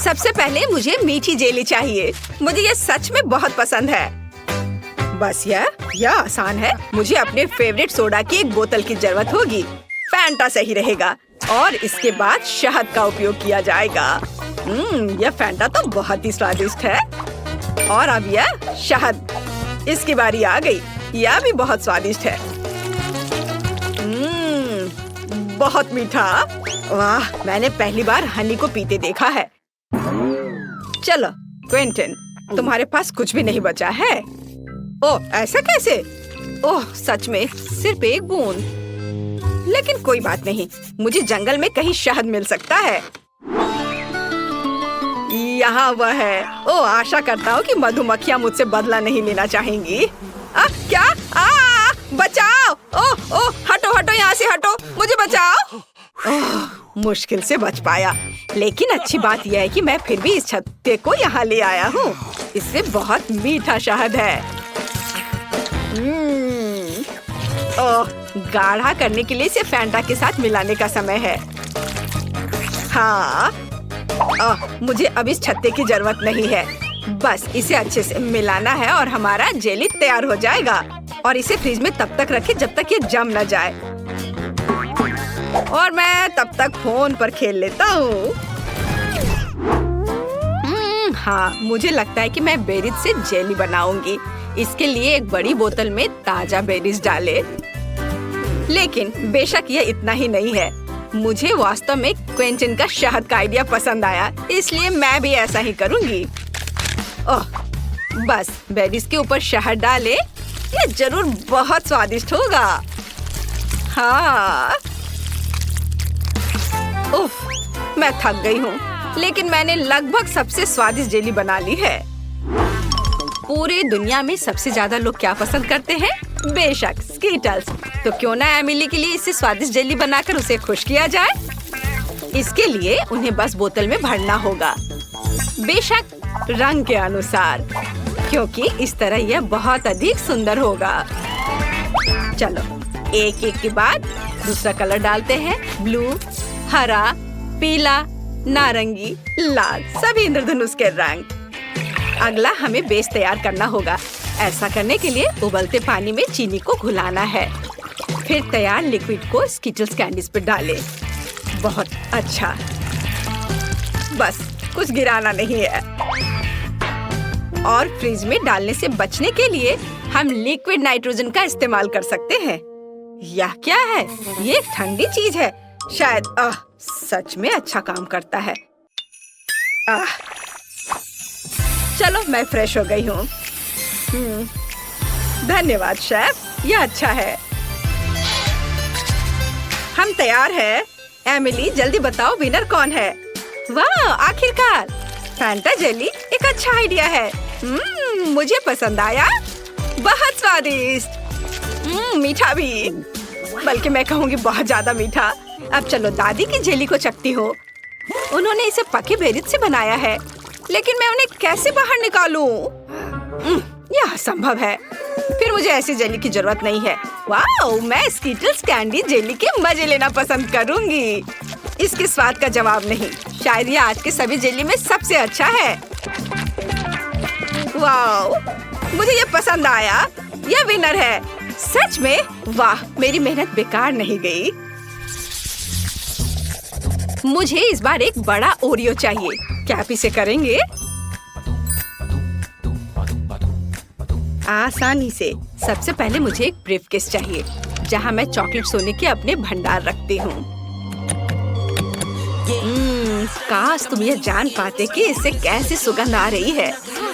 सबसे पहले मुझे मीठी जेली चाहिए। मुझे ये सच में बहुत पसंद है। बस यह आसान है। मुझे अपने फेवरेट सोडा की एक बोतल की जरूरत होगी। फैंटा सही रहेगा और इसके बाद शहद का उपयोग किया जाएगा। यह फैंटा तो बहुत ही स्वादिष्ट है। और अब यह शहद, इसकी बारी आ गई। यह भी बहुत स्वादिष्ट है। बहुत मीठा। वाह, मैंने पहली बार हनी को पीते देखा है। चलो क्विंटन, तुम्हारे पास कुछ भी नहीं बचा है। ओह, ऐसा कैसे? ओह, सच में सिर्फ एक बूंद। लेकिन कोई बात नहीं, मुझे जंगल में कहीं शहद मिल सकता है। यहाँ वह है। ओह, आशा करता हूँ कि मधुमक्खियाँ मुझसे बदला नहीं लेना चाहेंगी। क्या? बचाओ! ओह ओह, हटो हटो, यहाँ से हटो, मुझे बचाओ। ओह, मुश्किल से बच पाया। लेकिन अच्छी बात यह है कि मैं फिर भी इस छत्ते को यहाँ ले आया हूँ। इससे बहुत मीठा शहद है। ओह, गाढ़ा करने के लिए इसे फैंटा के साथ मिलाने का समय है। हाँ, मुझे अब इस छत्ते की जरूरत नहीं है। बस इसे अच्छे से मिलाना है और हमारा जेली तैयार हो जाएगा। और इसे फ्रिज में तब तक रखें जब तक ये जम न जाए। और मैं तब तक फोन पर खेल लेता हूँ। हाँ, मुझे लगता है कि मैं बेरीज से जेली बनाऊंगी। इसके लिए एक बड़ी बोतल में ताजा बेरीज डालें। लेकिन बेशक यह इतना ही नहीं है। मुझे वास्तव में क्विंटन का शहद का आइडिया पसंद आया, इसलिए मैं भी ऐसा ही करूंगी। ओह, बस बेरीज के ऊपर शहद डालें। यह जरूर बहुत स्वादिष्ट होगा। हाँ। उफ, मैं थक गई हूँ, लेकिन मैंने लगभग सबसे स्वादिष्ट जेली बना ली है। पूरी दुनिया में सबसे ज्यादा लोग क्या पसंद करते हैं? बेशक स्कीटल्स। तो क्यों ना एमिली के लिए इससे स्वादिष्ट जेली बनाकर उसे खुश किया जाए। इसके लिए उन्हें बस बोतल में भरना होगा, बेशक रंग के अनुसार, क्योंकि इस तरह यह बहुत अधिक सुंदर होगा। चलो एक एक के बाद दूसरा कलर डालते हैं। ब्लू, हरा, पीला, नारंगी, लाल, सभी इंद्रधनुष के रंग। अगला हमें बेस तैयार करना होगा। ऐसा करने के लिए उबलते पानी में चीनी को घुलाना है। फिर तैयार लिक्विड को स्किटल्स कैंडीज पर डालें। बहुत अच्छा। बस कुछ गिराना नहीं है। और फ्रिज में डालने से बचने के लिए हम लिक्विड नाइट्रोजन का इस्तेमाल कर सकते हैं। यह क्या है? ये ठंडी चीज है शायद। सच में अच्छा काम करता है। चलो मैं फ्रेश हो गई हूँ। धन्यवाद शेफ, यह अच्छा है। हम तैयार हैं। एमिली, जल्दी बताओ विनर कौन है? वाह, आखिरकार फैंटा जेली एक अच्छा आइडिया है। मुझे पसंद आया। बहुत स्वादिष्ट। मीठा भी, बल्कि मैं कहूँगी बहुत ज्यादा मीठा। अब चलो दादी की जेली को चखती हो। उन्होंने इसे पके बेरीज से बनाया है, लेकिन मैं उन्हें कैसे बाहर निकालूं? यह असंभव है। फिर मुझे ऐसी जेली की जरूरत नहीं है। वाह, मैं स्कीटल्स कैंडी जेली के मजे लेना पसंद करूंगी। इसके स्वाद का जवाब नहीं। शायद यह आज के सभी जेली में सबसे अच्छा है। वाह, मुझे ये पसंद आया। यह विनर है। सच में? वाह, मेरी मेहनत बेकार नहीं गई। मुझे इस बार एक बड़ा ओरियो चाहिए। क्या आप इसे करेंगे? आसानी से। सबसे पहले मुझे एक ब्रीफकेस चाहिए, जहाँ मैं चॉकलेट सोने के अपने भंडार रखती हूँ। काश तुम ये जान पाते कि इससे कैसी सुगंध आ रही है।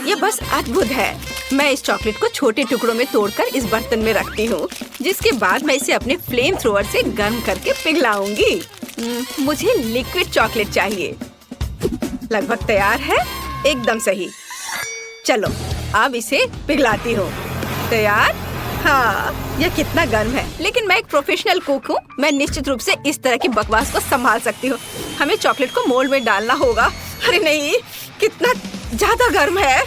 ये बस अद्भुत है। मैं इस चॉकलेट को छोटे टुकड़ों में तोड़कर इस बर्तन में रखती हूँ, जिसके बाद मैं इसे अपने फ्लेम थ्रोअर से गर्म करके पिघलाऊंगी। मुझे लिक्विड चॉकलेट चाहिए। लगभग तैयार है। एकदम सही। चलो अब इसे पिघलाती हूँ। तैयार? हाँ, यह कितना गर्म है। लेकिन मैं एक प्रोफेशनल कुक हूँ। मैं निश्चित रूप से इस तरह की बकवास को संभाल सकती हूँ। हमें चॉकलेट को मोल्ड में डालना होगा। अरे नहीं, कितना ज्यादा गर्म है।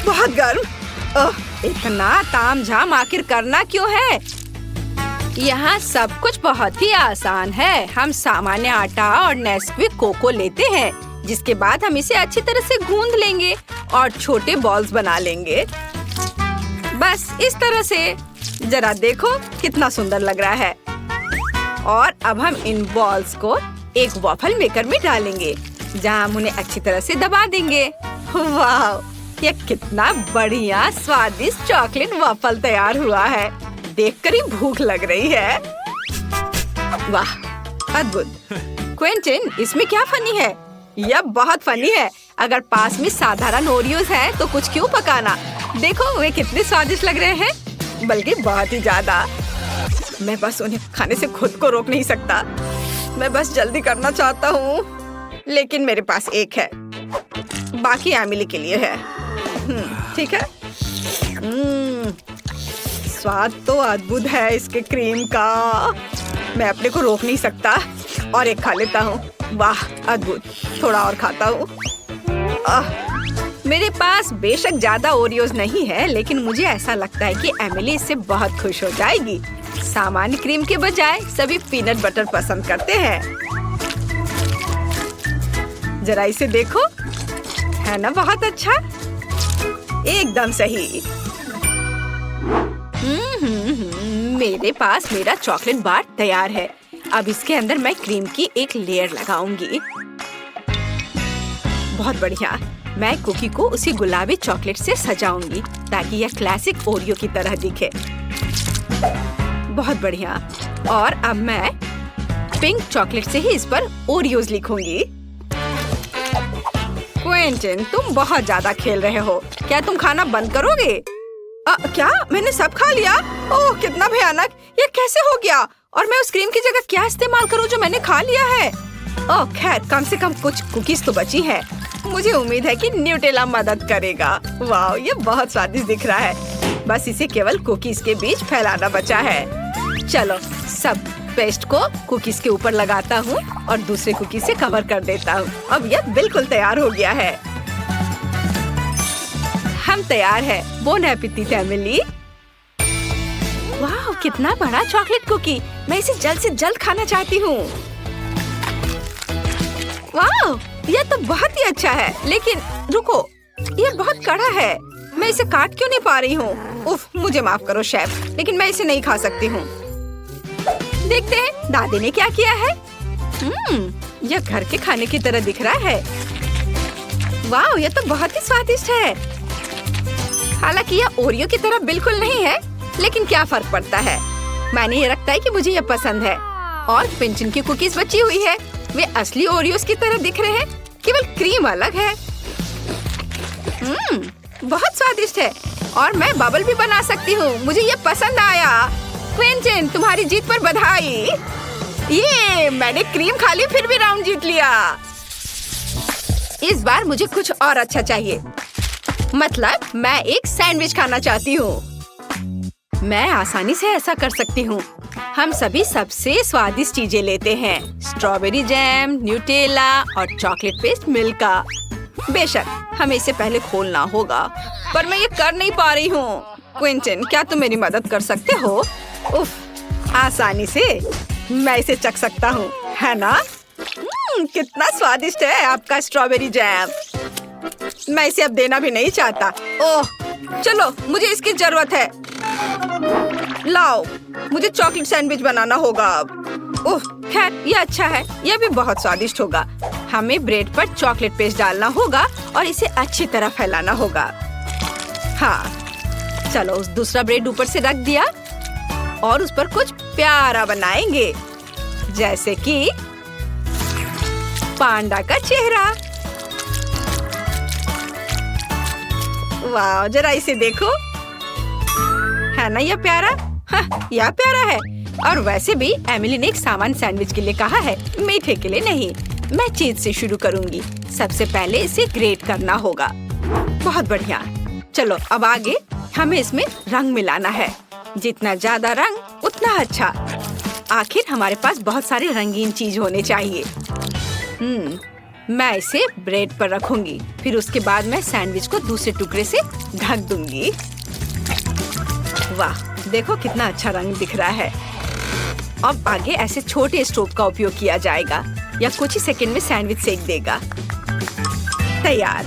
बहुत गर्म। इतना तामझाम आखिर करना क्यों है? यहाँ सब कुछ बहुत ही आसान है। हम सामान्य आटा और नेस्क्विक कोको लेते हैं, जिसके बाद हम इसे अच्छी तरह से गूंद लेंगे और छोटे बॉल्स बना लेंगे। बस इस तरह से। जरा देखो कितना सुंदर लग रहा है। और अब हम इन बॉल्स को एक वॉफल मेकर में डालेंगे, जहाँ हम उन्हें अच्छी तरह से दबा देंगे। वाह, ये कितना बढ़िया स्वादिष्ट चॉकलेट वॉफल तैयार हुआ है। देखकर ही भूख लग रही है। वाह, अद्भुत। क्विंटन, इसमें क्या फनी है? यह बहुत फनी है। अगर पास में साधारण ओरियोज है तो कुछ क्यों पकाना। देखो वे कितने स्वादिष्ट लग रहे हैं, बल्कि बहुत ही ज्यादा। मैं बस उन्हें खाने से खुद को रोक नहीं सकता। मैं बस जल्दी करना चाहता हूँ, लेकिन मेरे पास एक है, बाकी एमिली के लिए है। ठीक है। स्वाद तो अद्भुत है इसके क्रीम का। मैं अपने को रोक नहीं सकता और एक खा लेता हूँ। वाह, अद्भुत। थोड़ा और खाता हूँ। मेरे पास बेशक ज्यादा ओरियोज नहीं है, लेकिन मुझे ऐसा लगता है कि एमिली इससे बहुत खुश हो जाएगी। सामान्य क्रीम के बजाय सभी पीनट बटर पसंद करते हैं। जरा इसे देखो, है ना बहुत अच्छा? एकदम सही। मेरे पास मेरा चॉकलेट बार तैयार है। अब इसके अंदर मैं क्रीम की एक लेयर लगाऊंगी। बहुत बढ़िया। मैं कुकी को उसी गुलाबी चॉकलेट से सजाऊंगी ताकि यह क्लासिक ओरियो की तरह दिखे। बहुत बढ़िया। और अब मैं पिंक चॉकलेट से ही इस पर ओरियोज लिखूंगी। क्विंटन, तुम बहुत ज्यादा खेल रहे हो। क्या तुम खाना बंद करोगे? क्या मैंने सब खा लिया? ओह, कितना भयानक। ये कैसे हो गया? और मैं उस क्रीम की जगह क्या इस्तेमाल करूं जो मैंने खा लिया है? ओह खैर, कम से कम कुछ कुकीज तो बची हैं। मुझे उम्मीद है कि न्यूटेला मदद करेगा। वाह, ये बहुत स्वादिष्ट दिख रहा है। बस इसे केवल कुकीज के बीच फैलाना बचा है। चलो, सब पेस्ट को कुकीज के ऊपर लगाता हूँ और दूसरे कुकीज से कवर कर देता हूँ। अब यह बिल्कुल तैयार हो गया है। हम तैयार है। Bone appétit Emily. वाह, कितना बड़ा चॉकलेट कुकी। मैं इसे जल्द से जल्द खाना चाहती हूँ। वाह, यह तो बहुत ही अच्छा है, लेकिन रुको, यह बहुत कड़ा है। मैं इसे काट क्यों नहीं पा रही हूँ? उफ, मुझे माफ करो शेफ, लेकिन मैं इसे नहीं खा सकती हूँ। देखते हैं दादी ने क्या किया है। यह घर के खाने की तरह दिख रहा है। वाह, यह तो बहुत ही स्वादिष्ट है। हालांकि यह ओरियो की तरह बिल्कुल नहीं है, लेकिन क्या फर्क पड़ता है। मैंने ये रखता है कि मुझे यह पसंद है। और पिंचन की कुकीज बची हुई है। वे असली ओरियोस की तरह दिख रहे हैं, केवल क्रीम अलग है। बहुत स्वादिष्ट है। और मैं बबल भी बना सकती हूँ। मुझे ये पसंद आया। क्विंटन, तुम्हारी जीत पर बधाई। ये मैंने क्रीम खा ली, फिर भी राउंड जीत लिया। इस बार मुझे कुछ और अच्छा चाहिए। मतलब मैं एक सैंडविच खाना चाहती हूँ। मैं आसानी से ऐसा कर सकती हूँ। हम सभी सबसे स्वादिष्ट चीजें लेते हैं। स्ट्रॉबेरी जैम, न्यूटेला और चॉकलेट पेस्ट मिल्का। बेशक हमें इसे पहले खोलना होगा, पर मैं ये कर नहीं पा रही हूँ। क्विंटन, क्या तुम मेरी मदद कर सकते हो? उफ, आसानी से मैं इसे चख सकता हूँ, है ना? कितना स्वादिष्ट है आपका स्ट्रॉबेरी जैम। मैं इसे अब देना भी नहीं चाहता। ओह, चलो, मुझे इसकी जरूरत है। लाओ, मुझे चॉकलेट सैंडविच बनाना होगा अब। ओह, खैर ये अच्छा है। यह भी बहुत स्वादिष्ट होगा। हमें ब्रेड पर चॉकलेट पेस्ट डालना होगा और इसे अच्छी तरह फैलाना होगा। हाँ, चलो, उस दूसरा ब्रेड ऊपर से रख दिया और उस पर कुछ प्यारा बनाएंगे, जैसे कि पांडा का चेहरा। वाह, जरा इसे देखो, है ना यह प्यारा? हाँ, यह प्यारा है। और वैसे भी एमिली ने एक सामान्य सैंडविच के लिए कहा है, मीठे के लिए नहीं। मैं चीज से शुरू करूंगी। सबसे पहले इसे ग्रेट करना होगा। बहुत बढ़िया। चलो, अब आगे हमें इसमें रंग मिलाना है। जितना ज्यादा रंग उतना अच्छा। आखिर हमारे पास बहुत सारे रंगीन चीज होने चाहिए। मैं इसे ब्रेड पर रखूंगी। फिर उसके बाद मैं सैंडविच को दूसरे टुकड़े से ढक दूंगी। वाह, देखो कितना अच्छा रंग दिख रहा है। अब आगे ऐसे छोटे स्टोव का उपयोग किया जाएगा या कुछ ही सेकंड में सैंडविच सेक देगा। तैयार।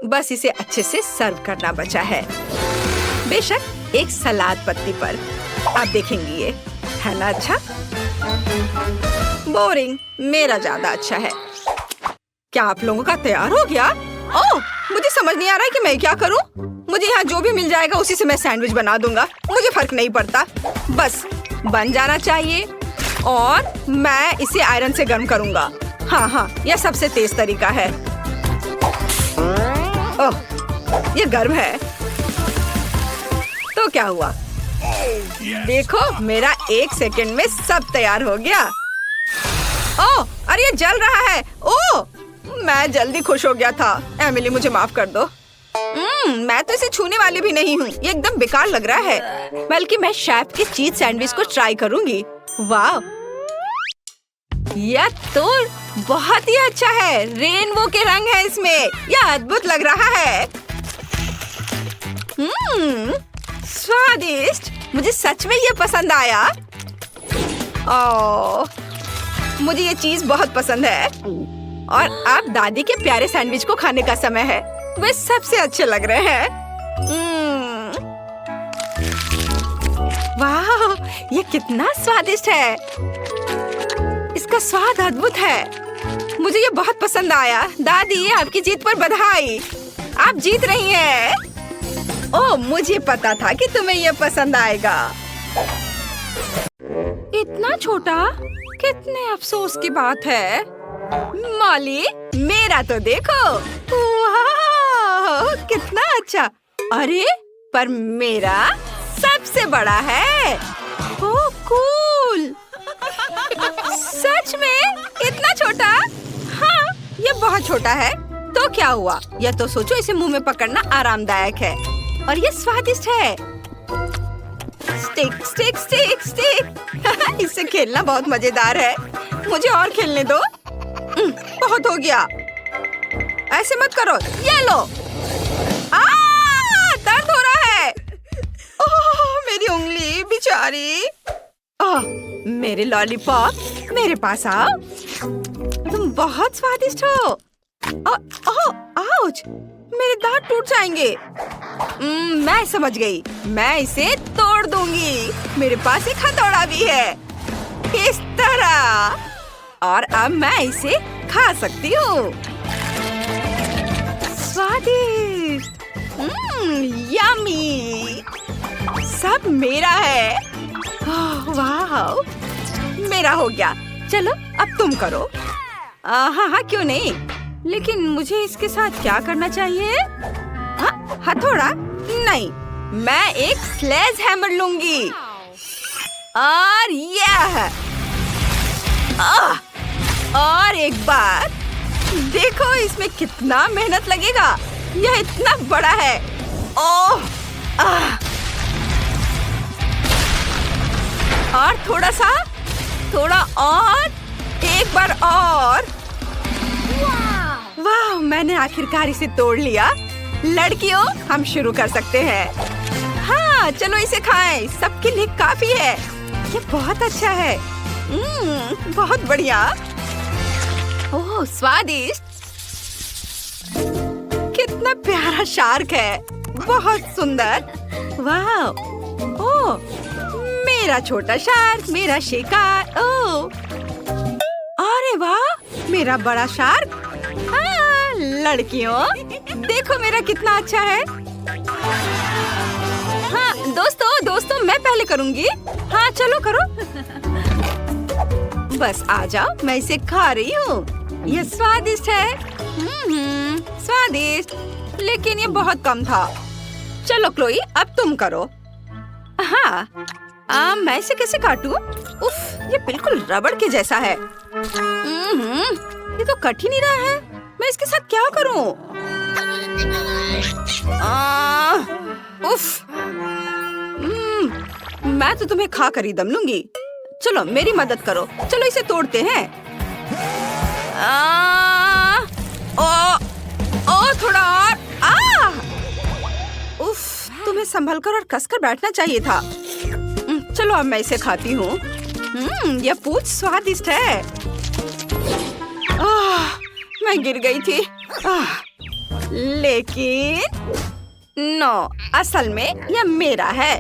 बस इसे अच्छे से सर्व करना बचा है, बेशक एक सलाद पत्ती पर। आप देखेंगे ये है ना अच्छा? बोरिंग, मेरा ज्यादा अच्छा है। क्या आप लोगों का तैयार हो गया? ओह, मुझे समझ नहीं आ रहा है कि मैं क्या करूं। मुझे यहाँ जो भी मिल जाएगा उसी से मैं सैंडविच बना दूंगा, मुझे फर्क नहीं पड़ता। बस बन जाना चाहिए और मैं इसे आयरन से गर्म करूंगा। हाँ, यह सबसे तेज तरीका है। ओह, ये गर्म है। तो क्या हुआ? देखो, मेरा 1 सेकंड में सब तैयार हो गया। ओह, अरे ये जल रहा है। ओह, मैं जल्दी खुश हो गया था। एमिली, मुझे माफ कर दो। मैं तो इसे छूने वाली भी नहीं हूँ। ये एकदम बेकार लग रहा है। बल्कि मैं शेफ के चीज सैंडविच को ट्राई करूंगी। वाह, यह तो बहुत ही अच्छा है। रेनबो के रंग है इसमें। यह अद्भुत लग रहा है। स्वादिष्ट। मुझे सच में ये पसंद आया। ओह, मुझे ये चीज बहुत पसंद है। और अब दादी के प्यारे सैंडविच को खाने का समय है। वे सबसे अच्छे लग रहे हैं। वाह, ये कितना स्वादिष्ट है। इसका स्वाद अद्भुत है। मुझे ये बहुत पसंद आया। दादी, आपकी जीत पर बधाई। आप जीत रही हैं। ओह, मुझे पता था कि तुम्हें ये पसंद आएगा। इतना छोटा, कितने अफसोस की बात है। मॉली, मेरा तो देखो। वाह, कितना अच्छा। अरे, पर मेरा सबसे बड़ा है। ओह, कूल। सच में इतना छोटा? हाँ, ये बहुत छोटा है। तो क्या हुआ? यह तो सोचो, इसे मुंह में पकड़ना आरामदायक है और ये स्वादिष्ट है। Stick stick stick stick. इससे खेलना बहुत मजेदार है। मुझे और खेलने दो। बहुत हो गया। ऐसे मत करो। ये लो। दर्द हो रहा है। ओह, मेरी उंगली बेचारी। मेरे लॉलीपॉप, मेरे पास आओ। तुम बहुत स्वादिष्ट हो। आउच, मेरे दांत टूट जाएंगे। मैं समझ गई। मैं इसे तोड़ दूंगी। मेरे पास एक हथौड़ा भी है। इस तरह। और अब मैं इसे खा सकती हूँ। स्वादिष्ट। यम्मी। सब मेरा है। वाह, मेरा हो गया। चलो, अब तुम करो। हाँ, क्यों नहीं। लेकिन मुझे इसके साथ क्या करना चाहिए? हथौड़ा नहीं, मैं एक स्लेज हैमर लूंगी। और यह और एक बार देखो, इसमें कितना मेहनत लगेगा। यह इतना बड़ा है। ओह, और थोड़ा और, एक बार और। वाह, मैंने आखिरकार इसे तोड़ लिया। लड़कियों, हम शुरू कर सकते हैं। हाँ, चलो इसे खाएं। सबके लिए काफी है। ये बहुत अच्छा है। बहुत बढ़िया। ओह, स्वादिष्ट। कितना प्यारा शार्क है। बहुत सुंदर। वाह। ओह, मेरा छोटा शार्क, मेरा शिकार। ओह, अरे वाह, मेरा बड़ा शार्क। हाँ, लड़कियों, देखो मेरा कितना अच्छा है। हाँ, दोस्तों, मैं पहले करूंगी। हाँ, चलो करो। बस आ जाओ, मैं इसे खा रही हूँ। ये स्वादिष्ट है। स्वादिष्ट, लेकिन ये बहुत कम था। चलो क्लोई, अब तुम करो। हाँ, मैं इसे कैसे काटूं? उफ, ये बिल्कुल रबड़ के जैसा है। ये तो कट ही नहीं रहा है। मैं इसके साथ क्या करूं? उफ, मैं तो तुम्हें खा कर ही दम लूंगी। चलो, मेरी मदद करो। चलो, इसे तोड़ते हैं। थोड़ा और। उफ, तुम्हें संभल कर और कसकर बैठना चाहिए था। चलो, अब मैं इसे खाती हूँ। यह पूछ स्वादिष्ट है। मैं गिर गई थी। लेकिन नो, असल में यह मेरा है।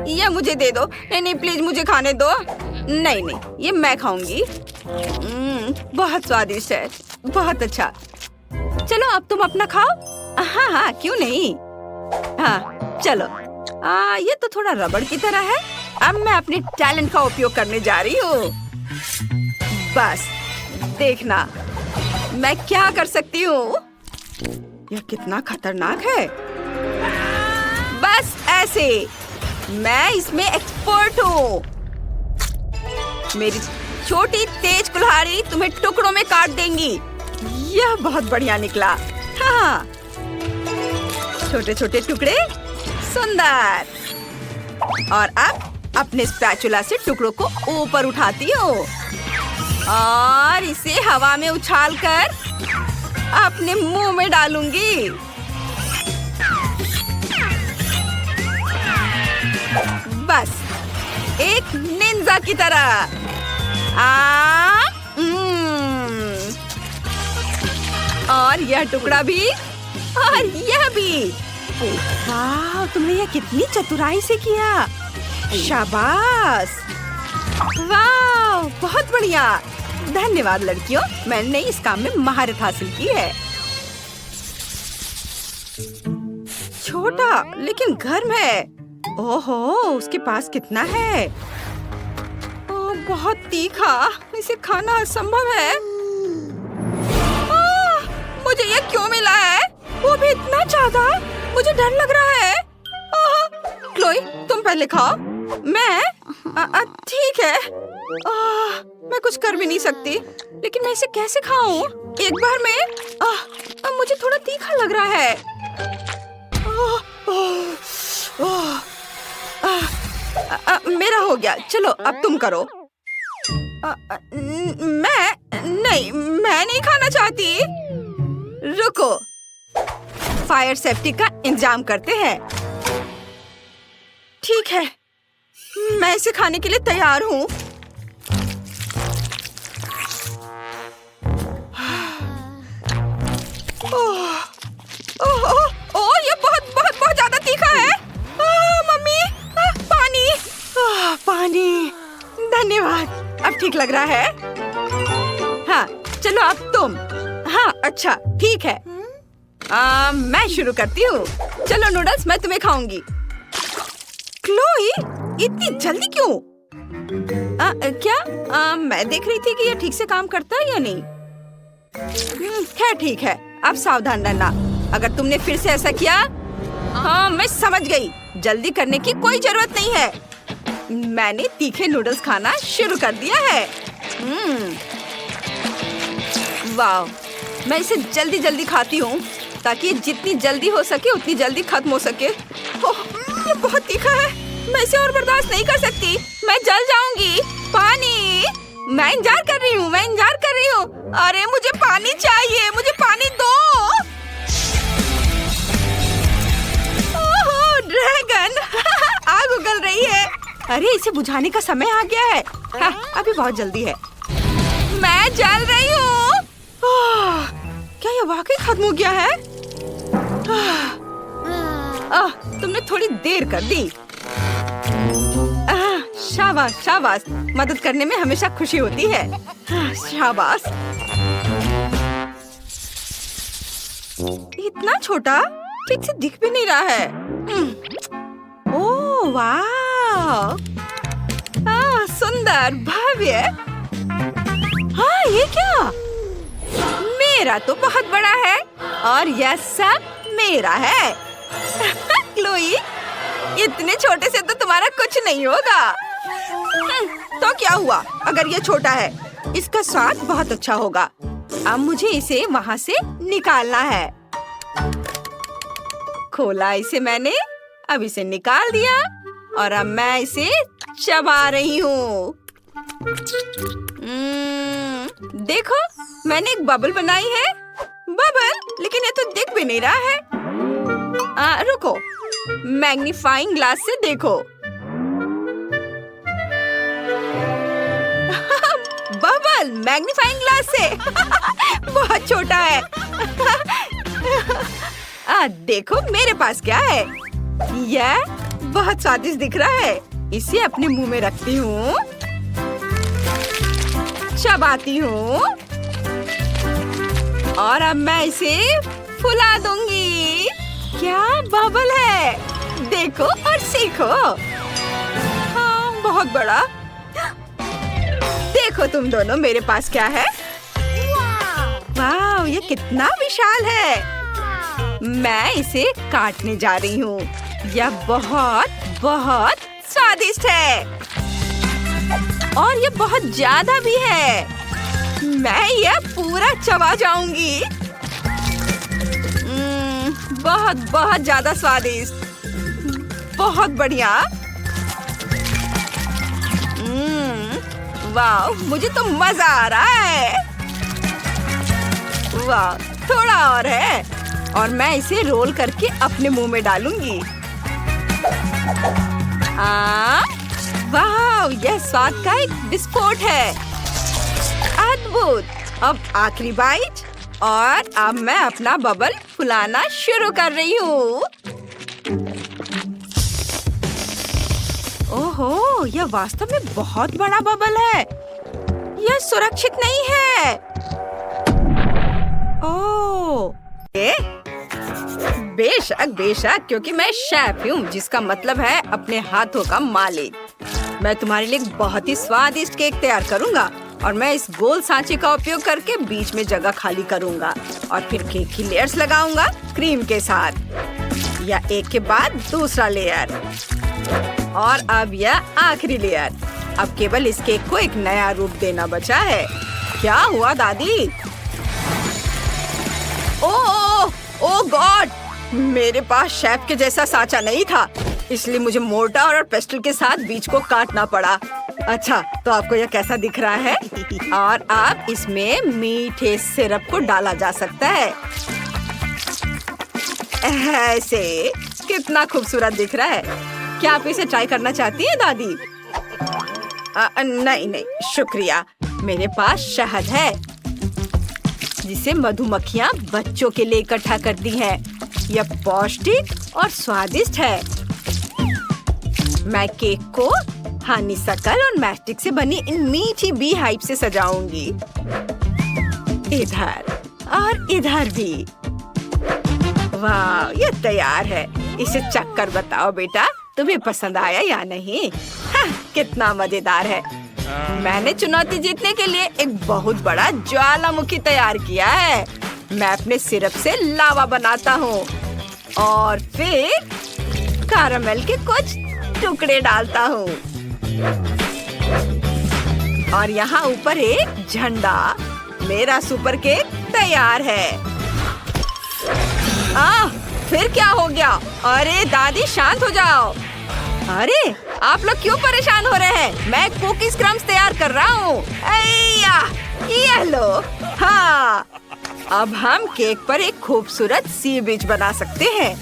यह मुझे दे दो। नहीं नहीं, प्लीज मुझे खाने दो। नहीं नहीं, ये मैं खाऊंगी। बहुत स्वादिष्ट है, बहुत अच्छा। चलो अब तुम अपना खाओ। हाँ हाँ, क्यों नहीं। हाँ चलो। ये तो थोड़ा रबड़ की तरह है। अब मैं अपने टैलेंट का उपयोग करने जा रही हूँ। बस देखना मैं क्या कर सकती हूँ। यह कितना खतरनाक है। बस ऐसे। मैं इसमें एक्सपर्ट हूँ। मेरी छोटी तेज कुल्हाड़ी तुम्हें टुकड़ों में काट देंगी। यह बहुत बढ़िया निकला। हाँ, छोटे छोटे टुकड़े, सुंदर। और अब अपने स्पैचुला से टुकड़ों को ऊपर उठाती हूँ और इसे हवा में उछालकर अपने मुंह में डालूंगी। बस एक निंजा की तरह। और यह टुकड़ा भी और यह भी। वाह, तुमने यह कितनी चतुराई से किया। शाबाश। वाह, बहुत बढ़िया। धन्यवाद लड़कियों, मैंने इस काम में महारत हासिल की है। छोटा लेकिन गर्म है। ओहो, उसके पास कितना है। बहुत तीखा, इसे खाना असंभव है। मुझे ये क्यों मिला है? वो भी इतना ज्यादा। मुझे डर लग रहा है। क्लोई, तुम पहले खाओ। मैं ठीक है। मैं कुछ कर भी नहीं सकती, लेकिन मैं इसे कैसे खाऊं? एक बार में मुझे थोड़ा तीखा लग रहा है। मेरा हो गया। चलो अब तुम करो। मैं नहीं खाना चाहती। रुको, फायर सेफ्टी का इंतजाम करते हैं। ठीक है, मैं इसे खाने के लिए तैयार हूँ। ओह, ये बहुत ज्यादा तीखा है। मम्मी, पानी। पानी, धन्यवाद। अब ठीक लग रहा है। हाँ चलो अब तुम। हाँ अच्छा ठीक है। मैं शुरू करती हूँ। चलो नूडल्स, मैं तुम्हें खाऊंगी। क्लोई, इतनी जल्दी क्यों? क्या मैं देख रही थी कि ये ठीक से काम करता है या नहीं। खैर ठीक है, अब सावधान रहना। अगर तुमने फिर से ऐसा किया। हाँ मैं समझ गई, जल्दी करने की कोई जरूरत नहीं है। मैंने तीखे नूडल्स खाना शुरू कर दिया है। वाह, मैं इसे जल्दी जल्दी खाती हूँ ताकि जितनी जल्दी हो सके उतनी जल्दी खत्म हो सके। ये बहुत तीखा है, मैं इसे और बर्दाश्त नहीं कर सकती। मैं जल जाऊंगी। पानी। मैं इंतजार कर रही हूँ। अरे मुझे पानी चाहिए, मुझे पानी दो। ओह ड्रैगन। आग उगल रही है। अरे इसे बुझाने का समय आ गया है। हाँ, अभी बहुत जल्दी है। मैं जल रही हूँ। क्या ये वाकई खत्म हो गया है? तुमने थोड़ी देर कर दी। शाबाश शाबाश, मदद करने में हमेशा खुशी होती है। शाबाश। इतना छोटा, ठीक से दिख भी नहीं रहा है। ओह वाह, सुंदर, भव्य। हाँ ये क्या? मेरा तो बहुत बड़ा है और यह सब मेरा है। क्लोई, इतने छोटे से तो तुम्हारा कुछ नहीं होगा। तो क्या हुआ अगर ये छोटा है? इसका स्वाद बहुत अच्छा होगा। अब मुझे इसे वहाँ से निकालना है। खोला इसे मैंने, अब इसे निकाल दिया और अब मैं इसे चबा रही हूँ। देखो, मैंने एक बबल बनाई है। बबल, लेकिन ये तो दिख भी नहीं रहा है। रुको, मैग्नीफाइंग ग्लास से देखो। बबल मैग्नीफाइंग ग्लास से। बहुत छोटा है। देखो मेरे पास क्या है। यह बहुत स्वादिष्ट दिख रहा है। इसे अपने मुंह में रखती हूँ, चबाती हूँ और अब मैं इसे फुला दूंगी। क्या बबल है, देखो और सीखो। हाँ, बहुत बड़ा। देखो तुम दोनों, मेरे पास क्या है। वाह, ये कितना विशाल है। मैं इसे काटने जा रही हूँ। यह बहुत बहुत स्वादिष्ट है और ये बहुत ज्यादा भी है। मैं यह पूरा चबा जाऊंगी। बहुत बहुत ज्यादा स्वादिष्ट, बहुत बढ़िया। वाह, मुझे तो मजा आ रहा है। वाह, थोड़ा और है और मैं इसे रोल करके अपने मुंह में डालूंगी। वाह, यह स्वाद का एक विस्फोट है। अद्भुत। अब आखिरी बाइट और अब मैं अपना बबल फुलाना शुरू कर रही हूँ। ओहो, यह वास्तव में बहुत बड़ा बबल है। यह सुरक्षित नहीं है। ओह, बेशक बेशक, क्योंकि मैं शेफ हूँ, जिसका मतलब है अपने हाथों का मालिक। मैं तुम्हारे लिए बहुत ही स्वादिष्ट केक तैयार करूँगा और मैं इस गोल सांचे का उपयोग करके बीच में जगह खाली करूँगा और फिर केक की लेयर्स लगाऊंगा क्रीम के साथ, या एक के बाद दूसरा लेयर और अब यह आखिरी लेयर। अब केवल इस केक को एक नया रूप देना बचा है। क्या हुआ दादी? ओह गॉड, मेरे पास शेफ के जैसा सांचा नहीं था, इसलिए मुझे मोर्टार और पेस्टल के साथ बीच को काटना पड़ा। अच्छा, तो आपको यह कैसा दिख रहा है? और अब इसमें मीठे सिरप को डाला जा सकता है। ऐसे कितना खूबसूरत दिख रहा है। क्या आप इसे ट्राई करना चाहती हैं दादी? नहीं, शुक्रिया। मेरे पास शहद है जिसे मधुमक्खियाँ बच्चों के लिए इकट्ठा करती हैं। यह पौष्टिक और स्वादिष्ट है। मैं केक को हनीसकल और मैस्टिक से बनी इन मीठी बी हाइव से सजाऊंगी। इधर और इधर भी। वाह, यह तैयार है। इसे चख कर बताओ बेटा, तुम्हें पसंद आया या नहीं? हाँ, कितना मजेदार है। मैंने चुनौती जीतने के लिए एक बहुत बड़ा ज्वालामुखी तैयार किया है। मैं अपने सिरप से लावा बनाता हूँ और फिर कैरामेल के कुछ टुकड़े डालता हूँ और यहाँ ऊपर एक झंडा। मेरा सुपर केक तैयार है। फिर क्या हो गया? अरे दादी, शांत हो जाओ। अरे, आप लोग क्यों परेशान हो रहे हैं? मैं कुकीज क्रम्स तैयार कर रहा हूँ। ये लो। हाँ, अब हम केक पर एक खूबसूरत सी बीच बना सकते हैं।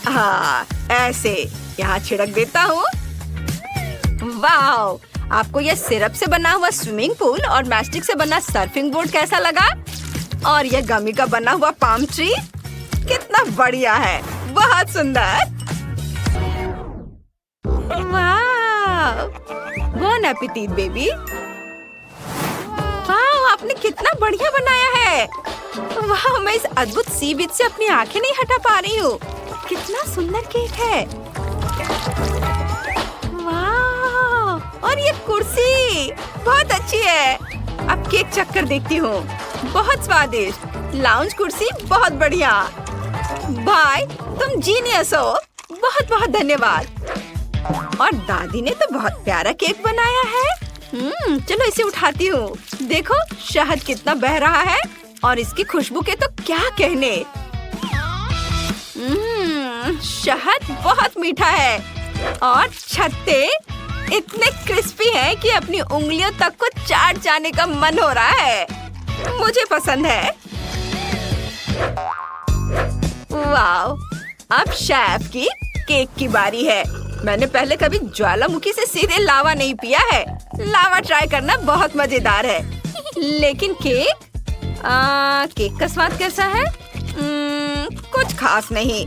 हाँ, ऐसे यहाँ छिड़क देता हूँ। वाह, आपको यह सिरप से बना हुआ स्विमिंग पूल और मैस्टिक से बना सर्फिंग बोर्ड कैसा लगा? और यह गमी का बना हुआ पाम ट्री कितना बढ़िया है। बहुत सुंदर। वाह, बॉन एपेटिट बेबी। वाह, आपने कितना बढ़िया बनाया है। वाह, मैं इस अद्भुत सी बीच से अपनी आंखें नहीं हटा पा रही हूँ। कितना सुंदर केक है। वाह, और ये कुर्सी बहुत अच्छी है। अब केक चख कर देखती हूँ। बहुत स्वादिष्ट। लाउंज कुर्सी बहुत बढ़िया। भाई, तुम जीनियस हो। बहुत बहुत धन्यवाद। और दादी ने तो बहुत प्यारा केक बनाया है। चलो इसे उठाती हूँ। देखो, शहद कितना बह रहा है और इसकी खुशबू के तो क्या कहने। शहद बहुत मीठा है और छत्ते इतने क्रिस्पी हैं कि अपनी उंगलियों तक को चाट जाने का मन हो रहा है। मुझे पसंद है। वाह, अब शेफ की केक की बारी है। मैंने पहले कभी ज्वालामुखी से सीधे लावा नहीं पिया है। लावा ट्राई करना बहुत मजेदार है। लेकिन केक? केक का स्वाद कैसा है? कुछ खास नहीं।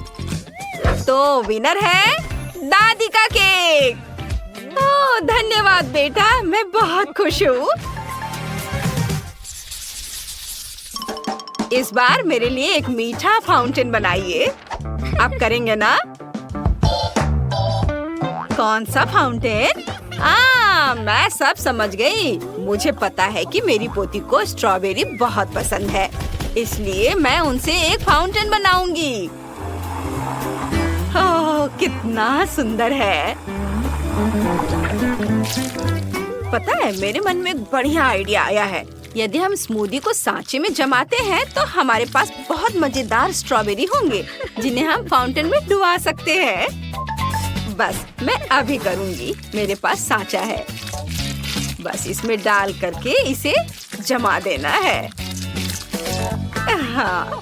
तो विनर है दादी का केक। ओह धन्यवाद बेटा, मैं बहुत खुश हूँ। इस बार मेरे लिए एक मीठा फाउंटेन बनाइए। आप करेंगे ना? कौन सा फाउंटेन? मैं सब समझ गई। मुझे पता है कि मेरी पोती को स्ट्रॉबेरी बहुत पसंद है, इसलिए मैं उनसे एक फाउंटेन बनाऊंगी। ओह कितना सुंदर है। पता है, मेरे मन में एक बढ़िया आइडिया आया है। यदि हम स्मूदी को सांचे में जमाते हैं तो हमारे पास बहुत मजेदार स्ट्रॉबेरी होंगे, जिन्हें हम फाउंटेन में डुबा सकते हैं। बस मैं अभी करूंगी। मेरे पास सांचा है, बस इसमें डाल करके इसे जमा देना है। हाँ,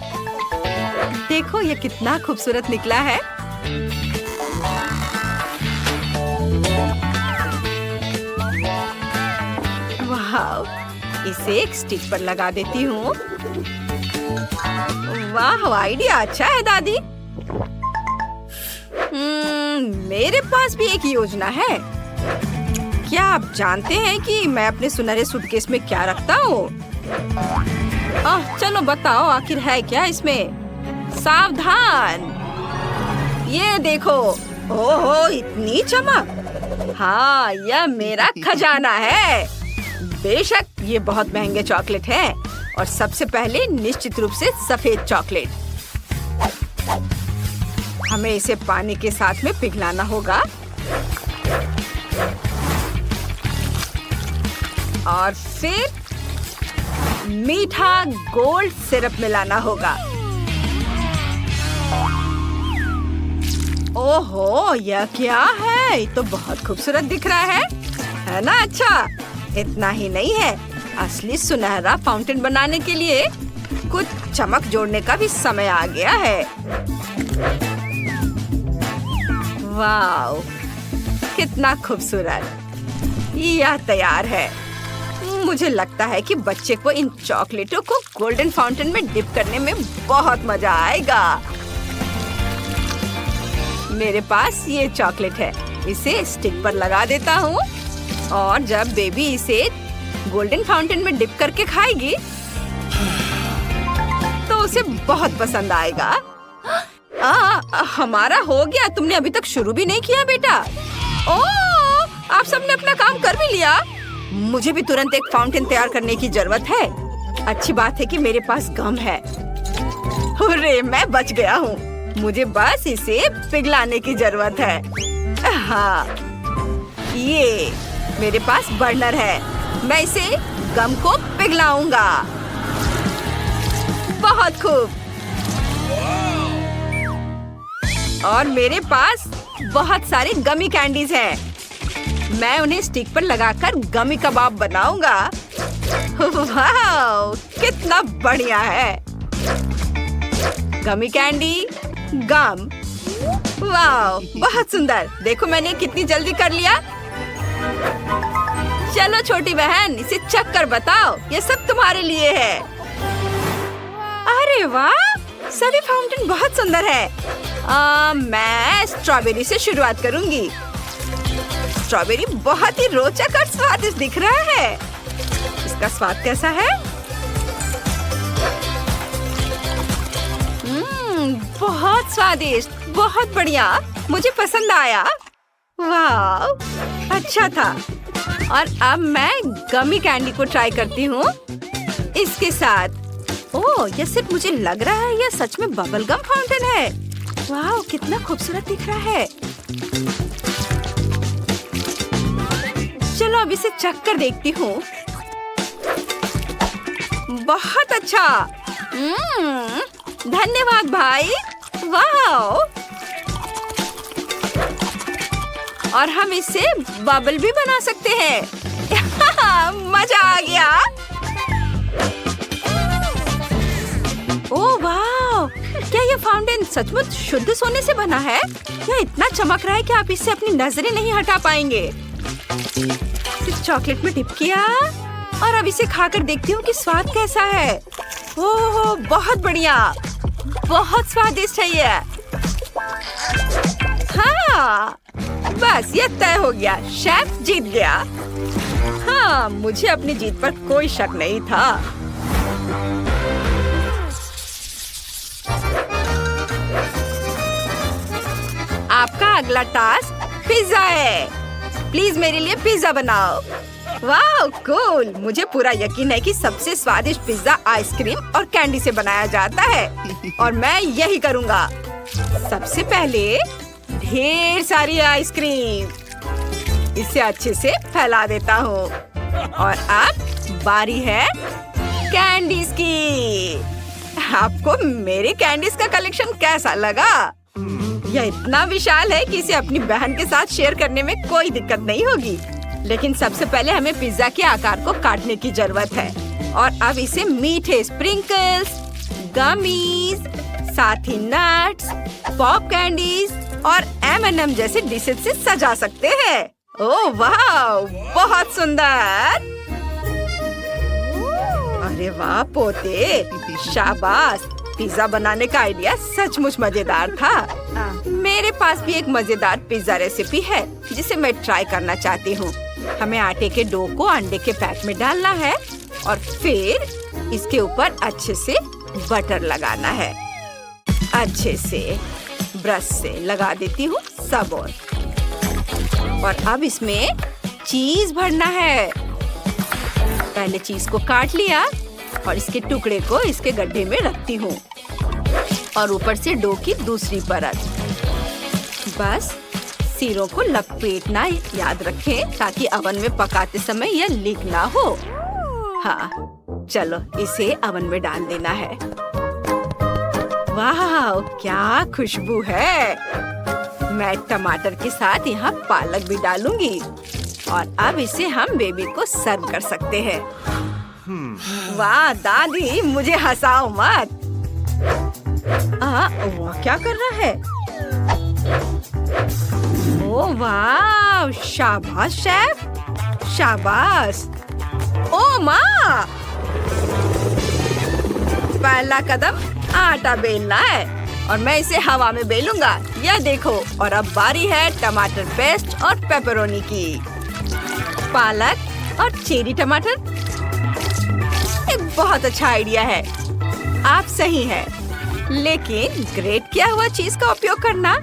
देखो ये कितना खूबसूरत निकला है। वाह, इसे एक स्टिक पर लगा देती हूँ। वाह, आइडिया अच्छा है दादी। मेरे पास भी एक योजना है। क्या आप जानते हैं कि मैं अपने सुनहरे सूटकेस में क्या रखता हूँ? चलो बताओ, आखिर है क्या इसमें? सावधान, ये देखो। ओहो, इतनी चमक। हाँ, यह मेरा खजाना है। बेशक ये बहुत महंगे चॉकलेट है, और सबसे पहले निश्चित रूप से सफेद चॉकलेट। हमें इसे पानी के साथ में पिघलाना होगा और फिर मीठा गोल्ड सिरप मिलाना होगा। ओहो, यह क्या है? ये तो बहुत खूबसूरत दिख रहा है ना? अच्छा, इतना ही नहीं है। असली सुनहरा फाउंटेन बनाने के लिए कुछ चमक जोड़ने का भी समय आ गया है। वाव, कितना खूबसूरत। यह तैयार है। मुझे लगता है कि बच्चे को इन चॉकलेटों को गोल्डन फाउंटेन में डिप करने में बहुत मजा आएगा। मेरे पास ये चॉकलेट है, इसे स्टिक पर लगा देता हूँ, और जब बेबी इसे गोल्डन फाउंटेन में डिप करके खाएगी तो उसे बहुत पसंद आएगा। हमारा हो गया। तुमने अभी तक शुरू भी नहीं किया बेटा। ओह, आप सबने अपना काम कर भी लिया। मुझे भी तुरंत एक फाउंटेन तैयार करने की जरूरत है। अच्छी बात है कि मेरे पास गम है। अरे, मैं बच गया हूँ। मुझे बस इसे पिघलाने की जरूरत है। हाँ, ये मेरे पास बर्नर है। मैं इसे गम को पिघलाऊंगा। बहुत खूब। और मेरे पास बहुत सारे गमी कैंडीज हैं। मैं उन्हें स्टिक पर लगाकर गमी कबाब बनाऊंगा। वाह, कितना बढ़िया है। गमी कैंडी, गम। वाह, बहुत सुंदर। देखो मैंने कितनी जल्दी कर लिया। चलो छोटी बहन, इसे चख कर बताओ। ये सब तुम्हारे लिए है। अरे वाह, सभी फाउंटेन बहुत सुंदर है। मैं स्ट्रॉबेरी से शुरुआत करूंगी। स्ट्रॉबेरी बहुत ही रोचक और स्वादिष्ट दिख रहा है। इसका स्वाद कैसा है? बहुत स्वादिष्ट, बहुत बढ़िया। मुझे पसंद आया। वाह, अच्छा था। और अब मैं गमी कैंडी को ट्राई करती हूँ इसके साथ। ओह, यह सिर्फ मुझे लग रहा है, यह सच में बबल गम फाउंटेन है। वाह, कितना खूबसूरत दिख रहा है। चलो अब इसे चख कर देखती हूँ। बहुत अच्छा। धन्यवाद भाई। वाह, और हम इससे बबल भी बना सकते हैं। मजा आ गया। ओह वाह, क्या ये फाउंटेन सचमुच शुद्ध सोने से बना है? यह इतना चमक रहा है कि आप इससे अपनी नजरें नहीं हटा पाएंगे। इस चॉकलेट में डिप किया और अब इसे खाकर देखती हूँ कि स्वाद कैसा है। ओह, बहुत बढ़िया, बहुत स्वादिष्ट है ये। हाँ, बस ये तय हो गया, शेफ जीत गया। हाँ, मुझे अपनी जीत पर कोई शक नहीं था। आपका अगला टास्क पिज्जा है। प्लीज मेरे लिए पिज्जा बनाओ। वाह, कूल। मुझे पूरा यकीन है कि सबसे स्वादिष्ट पिज्जा आइसक्रीम और कैंडी से बनाया जाता है और मैं यही करूँगा। सबसे पहले ढेर सारी आइसक्रीम, इसे अच्छे से फैला देता हूँ और अब बारी है कैंडीज की। आपको मेरे कैंडीज का कलेक्शन कैसा लगा? यह इतना विशाल है कि इसे अपनी बहन के साथ शेयर करने में कोई दिक्कत नहीं होगी। लेकिन सबसे पहले हमें पिज्जा के आकार को काटने की जरूरत है और अब इसे मीठे स्प्रिंकल्स, गमीज, साथ ही नट्स, पॉप कैंडीज और M&M जैसे डिशेज से सजा सकते हैं। ओह वाह, बहुत सुंदर। अरे वाह पोते, शाबाश। पिज्जा बनाने का आइडिया सचमुच मजेदार था। मेरे पास भी एक मजेदार पिज्जा रेसिपी है जिसे मैं ट्राई करना चाहती हूँ। हमें आटे के डो को अंडे के पैक में डालना है और फिर इसके ऊपर अच्छे से बटर लगाना है। अच्छे से ब्रश से लगा देती हूँ सब और अब इसमें चीज भरना है। पहले चीज को काट लिया और इसके टुकड़े को इसके गड्ढे में रखती हूँ और ऊपर से डो की दूसरी परत। बस सिरों को लपेटना याद रखें ताकि ओवन में पकाते समय यह लीक ना हो। हाँ, चलो इसे ओवन में डाल देना है। वाह, क्या खुशबू है। मैं टमाटर के साथ यहाँ पालक भी डालूंगी और अब इसे हम बेबी को सर्व कर सकते हैं। वाह दादी, मुझे हंसाओ मत। वो क्या कर रहा है? ओह वाह, शाबाश शेफ, शाबाश। ओह माँ, पहला कदम आटा बेलना है और मैं इसे हवा में बेलूंगा। यह देखो। और अब बारी है टमाटर पेस्ट और पेपरोनी की। पालक और चेरी टमाटर एक बहुत अच्छा आइडिया है। आप सही हैं, लेकिन ग्रेट किया हुआ चीज का उपयोग करना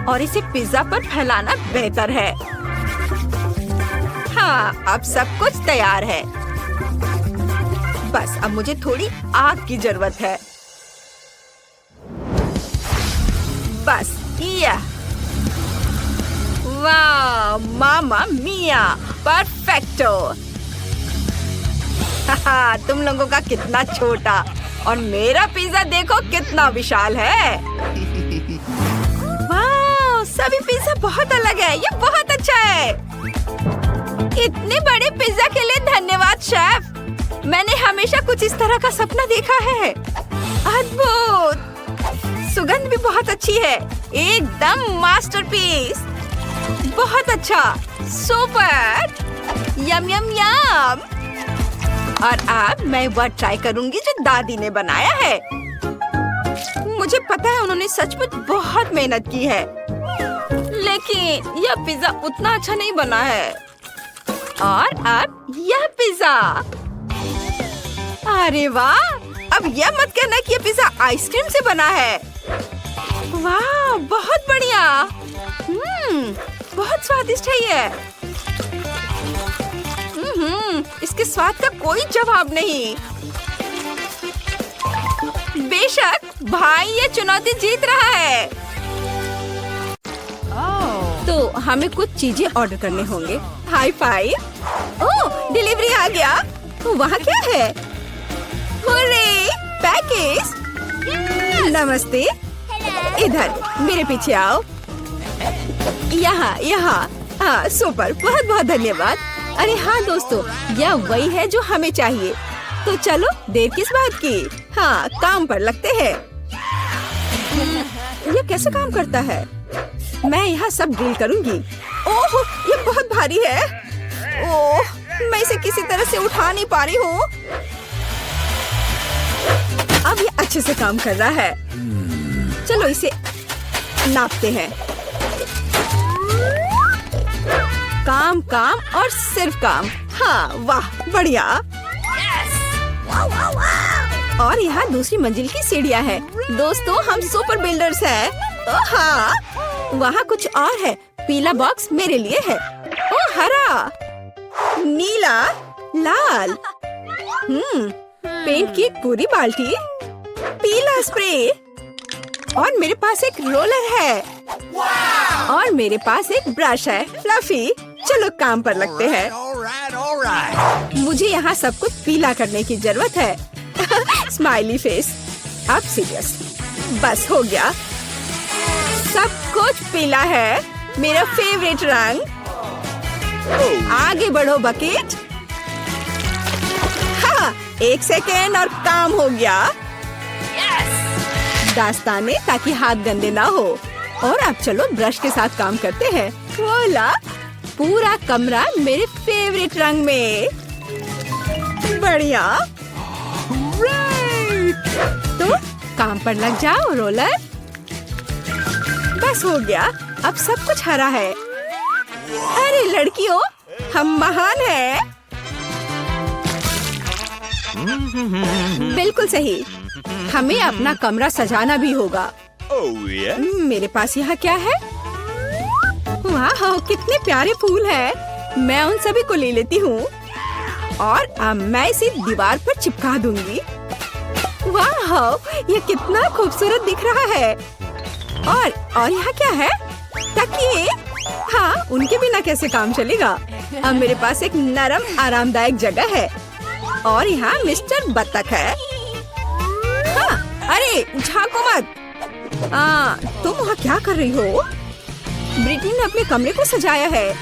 और इसे पिज्जा पर फैलाना बेहतर है। हाँ, अब सब कुछ तैयार है। बस अब मुझे थोड़ी आग की जरूरत है। बस यह। वाह, मामा मिया, परफेक्टो। तुम लोगों का कितना छोटा और मेरा पिज्जा देखो कितना विशाल है। वाह, सभी पिज्जा बहुत अलग है। ये बहुत अच्छा है। इतने बड़े पिज्जा के लिए धन्यवाद शेफ। मैंने हमेशा कुछ इस तरह का सपना देखा है। अद्भुत। सुगंध भी बहुत अच्छी है। एकदम मास्टरपीस। बहुत अच्छा, सुपर, यम यम यम। और अब मैं वह ट्राई करूंगी जो दादी ने बनाया है। मुझे पता है उन्होंने सचमुच बहुत मेहनत की है, लेकिन यह पिज्जा उतना अच्छा नहीं बना है। और अब यह पिज्जा। अरे वाह, अब यह मत कहना कि यह पिज्जा आइसक्रीम से बना है। वाह, बहुत बढ़िया। बहुत स्वादिष्ट है ये। इसके स्वाद का कोई जवाब नहीं। बेशक भाई ये चुनौती जीत रहा है। तो हमें कुछ चीजें ऑर्डर करने होंगे। High five. ओह, डिलीवरी आ गया। तो वहाँ क्या है? Hurray, package. नमस्ते। इधर मेरे पीछे आओ। यहाँ। हाँ, सुपर, बहुत बहुत धन्यवाद। अरे हाँ दोस्तों, यह वही है जो हमें चाहिए। तो चलो देर किस बात की। हाँ, काम पर लगते हैं। ये कैसे काम करता है? मैं यहाँ सब ड्रिल करूंगी। ओह, ये बहुत भारी है। ओह, मैं इसे किसी तरह से उठा नहीं पा रही हूँ। अब ये अच्छे से काम कर रहा है। चलो इसे नापते हैं। काम काम और सिर्फ काम। हाँ, वाह, बढ़िया। और यहाँ दूसरी मंजिल की सीढ़ियाँ हैं। दोस्तों, हम सुपर बिल्डर्स हैं। हाँ, वहाँ कुछ और है। पीला बॉक्स मेरे लिए है। ओह, हरा, नीला, लाल। पेंट की एक पूरी बाल्टी, पीला स्प्रे, और मेरे पास एक रोलर है। और मेरे पास एक ब्रश है, फ्लफी। चलो काम पर लगते हैं। मुझे यहाँ सब कुछ पीला करने की जरूरत है। Smiley face. अब सीरियस। बस हो गया। सब कुछ पीला है, मेरा फेवरेट रंग। आगे बढ़ो बकेट। हाँ, 1 सेकेंड और काम हो गया। दास्ताने ताकि हाथ गंदे ना हो। और अब चलो ब्रश के साथ काम करते हैं। बोला, पूरा कमरा मेरे फेवरेट रंग में। बढ़िया। तो काम पर लग जाओ रोलर। बस हो गया। अब सब कुछ हरा है। अरे लड़कियों, हम महान हैं। बिल्कुल सही। हमें अपना कमरा सजाना भी होगा। मेरे पास यहाँ क्या है? वाह, कितने प्यारे फूल हैं। मैं उन सभी को ले लेती हूँ और अब मैं इसे दीवार पर चिपका दूंगी। वाह, ये कितना खूबसूरत दिख रहा है। और यहाँ क्या है? तकिए। हाँ, उनके बिना कैसे काम चलेगा। अब मेरे पास एक नरम आरामदायक जगह है। और यहाँ मिस्टर बत्तख है। हाँ, अरे झांको मत। तुम वहाँ क्या कर रही हो? ब्रिटनी ने अपने कमरे को सजाया है।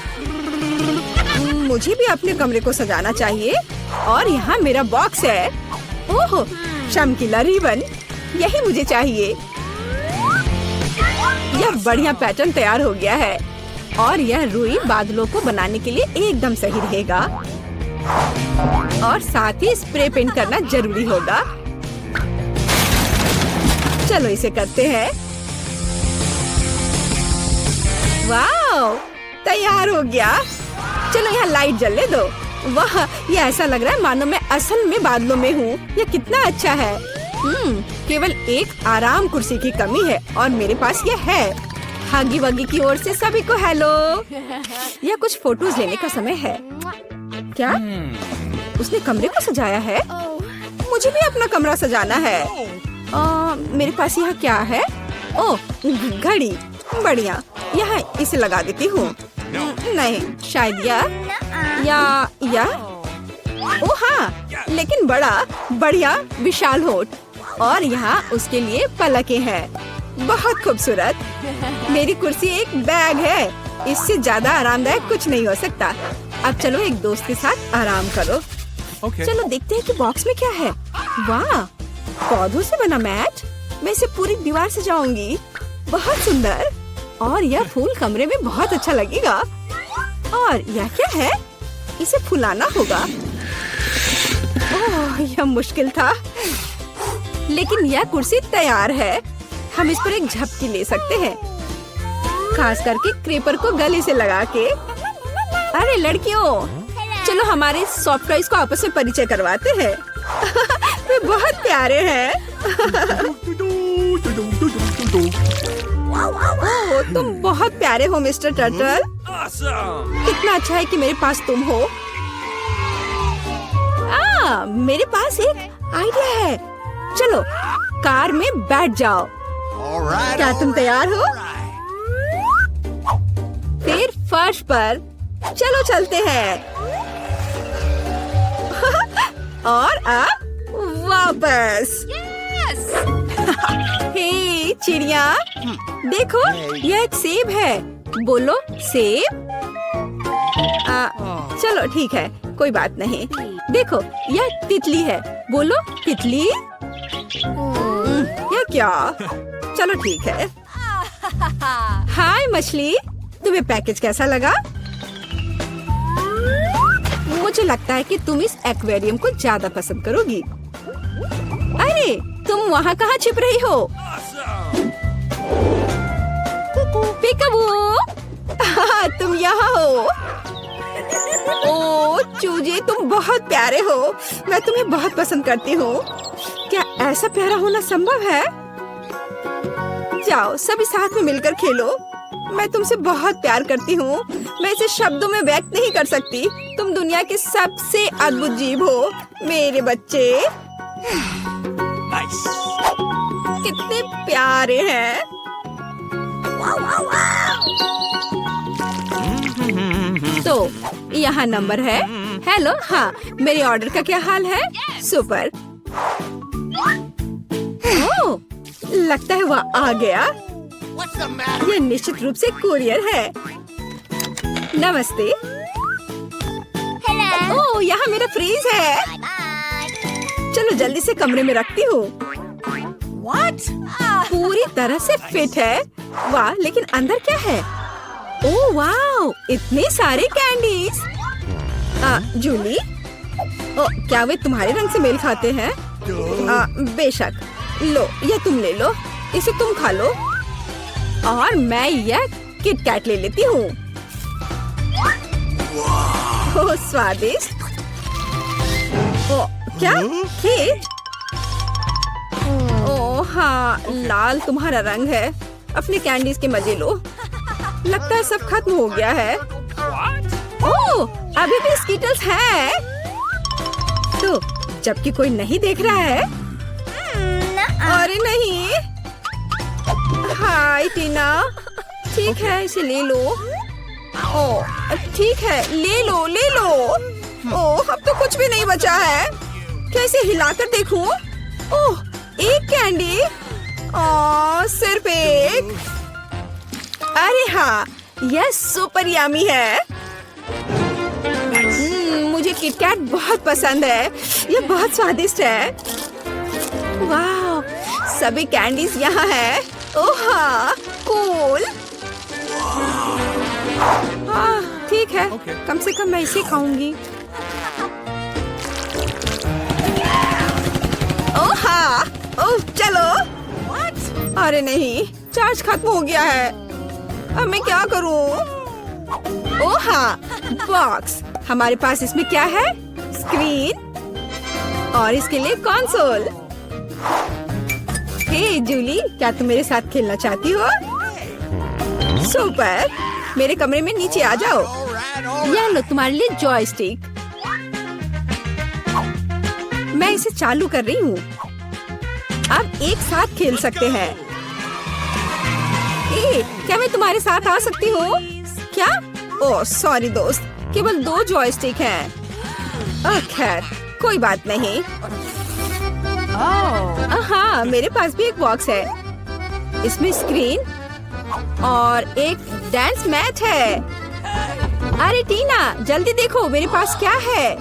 मुझे भी अपने कमरे को सजाना चाहिए। और यहाँ मेरा बॉक्स है। ओह, चमकीला रिबन, यही मुझे चाहिए। यह बढ़िया पैटर्न तैयार हो गया है। और यह रुई बादलों को बनाने के लिए एकदम सही रहेगा। और साथ ही स्प्रे पेंट करना जरूरी होगा। चलो इसे करते हैं। वाह, तैयार हो गया। चलो यहाँ लाइट जलने दो। वाह, ये ऐसा लग रहा है मानो मैं असल में बादलों में हूँ। ये कितना अच्छा है। केवल एक आराम कुर्सी की कमी है और मेरे पास ये है। हागी वगी की ओर से सभी को हेलो। यह कुछ फोटोज लेने का समय है। क्या उसने कमरे को सजाया है? मुझे भी अपना कमरा सजाना है। मेरे पास यहाँ क्या है? ओह, घड़ी। बढ़िया, यहाँ इसे लगा देती हूँ। नहीं, शायद या ओह हाँ, लेकिन बड़ा बढ़िया विशाल होठ। और यहाँ उसके लिए पलकें हैं। बहुत खूबसूरत। मेरी कुर्सी एक बैग है। इससे ज्यादा आरामदायक कुछ नहीं हो सकता। अब चलो एक दोस्त के साथ आराम करो। चलो देखते हैं कि बॉक्स में क्या है। वाह, पौधों से बना मैट। मैं इसे पूरी दीवार सजाऊंगी। बहुत सुंदर। और यह फूल कमरे में बहुत अच्छा लगेगा। और यह क्या है? इसे फुलाना होगा। ओह, यह मुश्किल था। लेकिन यह कुर्सी तैयार है। हम इस पर एक झपकी ले सकते हैं, खास करके क्रेपर को गले से लगा के। अरे लड़कियों, चलो हमारे सॉफ्ट टॉयज को आपस में परिचय करवाते हैं। वे बहुत प्यारे हैं। ओह, तुम बहुत प्यारे हो मिस्टर टर्टल। कितना अच्छा है कि मेरे पास तुम हो। मेरे पास एक आइडिया है। चलो कार में बैठ जाओ। क्या तुम तैयार हो? फिर फर्श पर चलो चलते हैं। और अब वापस। हे चिड़िया, देखो यह एक सेब है। बोलो सेब। चलो ठीक है, कोई बात नहीं। देखो यह तितली है। बोलो तितली। यह क्या? चलो ठीक है। हाय मछली, तुम्हें पैकेज कैसा लगा? मुझे लगता है कि तुम इस एक्वेरियम को ज्यादा पसंद करोगी। अरे तुम वहाँ कहाँ छिप रही हो? पिकाबू, तुम यहाँ हो। ओ चूजे, तुम बहुत प्यारे हो। मैं तुम्हें बहुत पसंद करती हूँ। क्या ऐसा प्यारा होना संभव है? जाओ सभी साथ में मिलकर खेलो। मैं तुमसे बहुत प्यार करती हूँ। मैं इसे शब्दों में व्यक्त नहीं कर सकती। तुम दुनिया के सबसे अद्भुत जीव हो मेरे बच्चे। कितने प्यारे हैं। तो यहाँ नंबर है। हेलो, हाँ मेरे ऑर्डर का क्या हाल है? सुपर। ओह, लगता है वह आ गया। ये निश्चित रूप से कुरियर है। नमस्ते। ओह, यहाँ मेरा फ्रीज है। चलो जल्दी से कमरे में रखती हूँ। पूरी तरह से फिट है। वाह, लेकिन अंदर क्या है? ओह वाह, इतने सारे कैंडीज। जूली, क्या वे तुम्हारे रंग से मेल खाते हैं? बेशक। लो, यह तुम ले लो। इसे तुम खा लो और मैं यह किट कैट ले लेती हूँ। ओह स्वादिष्ट। ओह क्या केक? ओह हाँ, लाल तुम्हारा रंग है। अपने कैंडीज के मजे लो। लगता है सब खत्म हो गया है। ओह, अभी भी स्कीटल्स हैं। तो जबकि कोई नहीं देख रहा है। अरे नहीं। हाय टीना, ठीक है इसे ले लो। ओह ठीक है, ले लो ले लो। ओह अब तो कुछ भी नहीं बचा है। कैसे हिलाकर देखूं? ओह एक कैंडी। ओह सिर्फ एक। अरे हाँ, यह सुपर यम्मी है। मुझे किटकैट बहुत पसंद है। यह बहुत स्वादिष्ट है। वाह, सभी कैंडीज यहाँ है। ओह हाँ, कूल। ठीक है, कम से कम मैं इसे खाऊंगी। ओह हाँ, ओह चलो। अरे नहीं, चार्ज खत्म हो गया है। अब मैं क्या करूं? ओह हाँ, बॉक्स। हमारे पास इसमें क्या है? स्क्रीन और इसके लिए कंसोल। हे जूली, क्या तुम मेरे साथ खेलना चाहती हो? सुपर। मेरे कमरे में नीचे आ जाओ। यह लो तुम्हारे लिए जॉयस्टिक। मैं इसे चालू कर रही हूँ। अब एक साथ खेल सकते हैं। क्या मैं तुम्हारे साथ आ सकती हूँ? क्या? ओह सॉरी दोस्त, केवल 2 जॉयस्टिक हैं। खैर कोई बात नहीं। हाँ, मेरे पास भी एक बॉक्स है। इसमें स्क्रीन और एक डांस मैच है। अरे टीना, जल्दी देखो मेरे पास क्या है।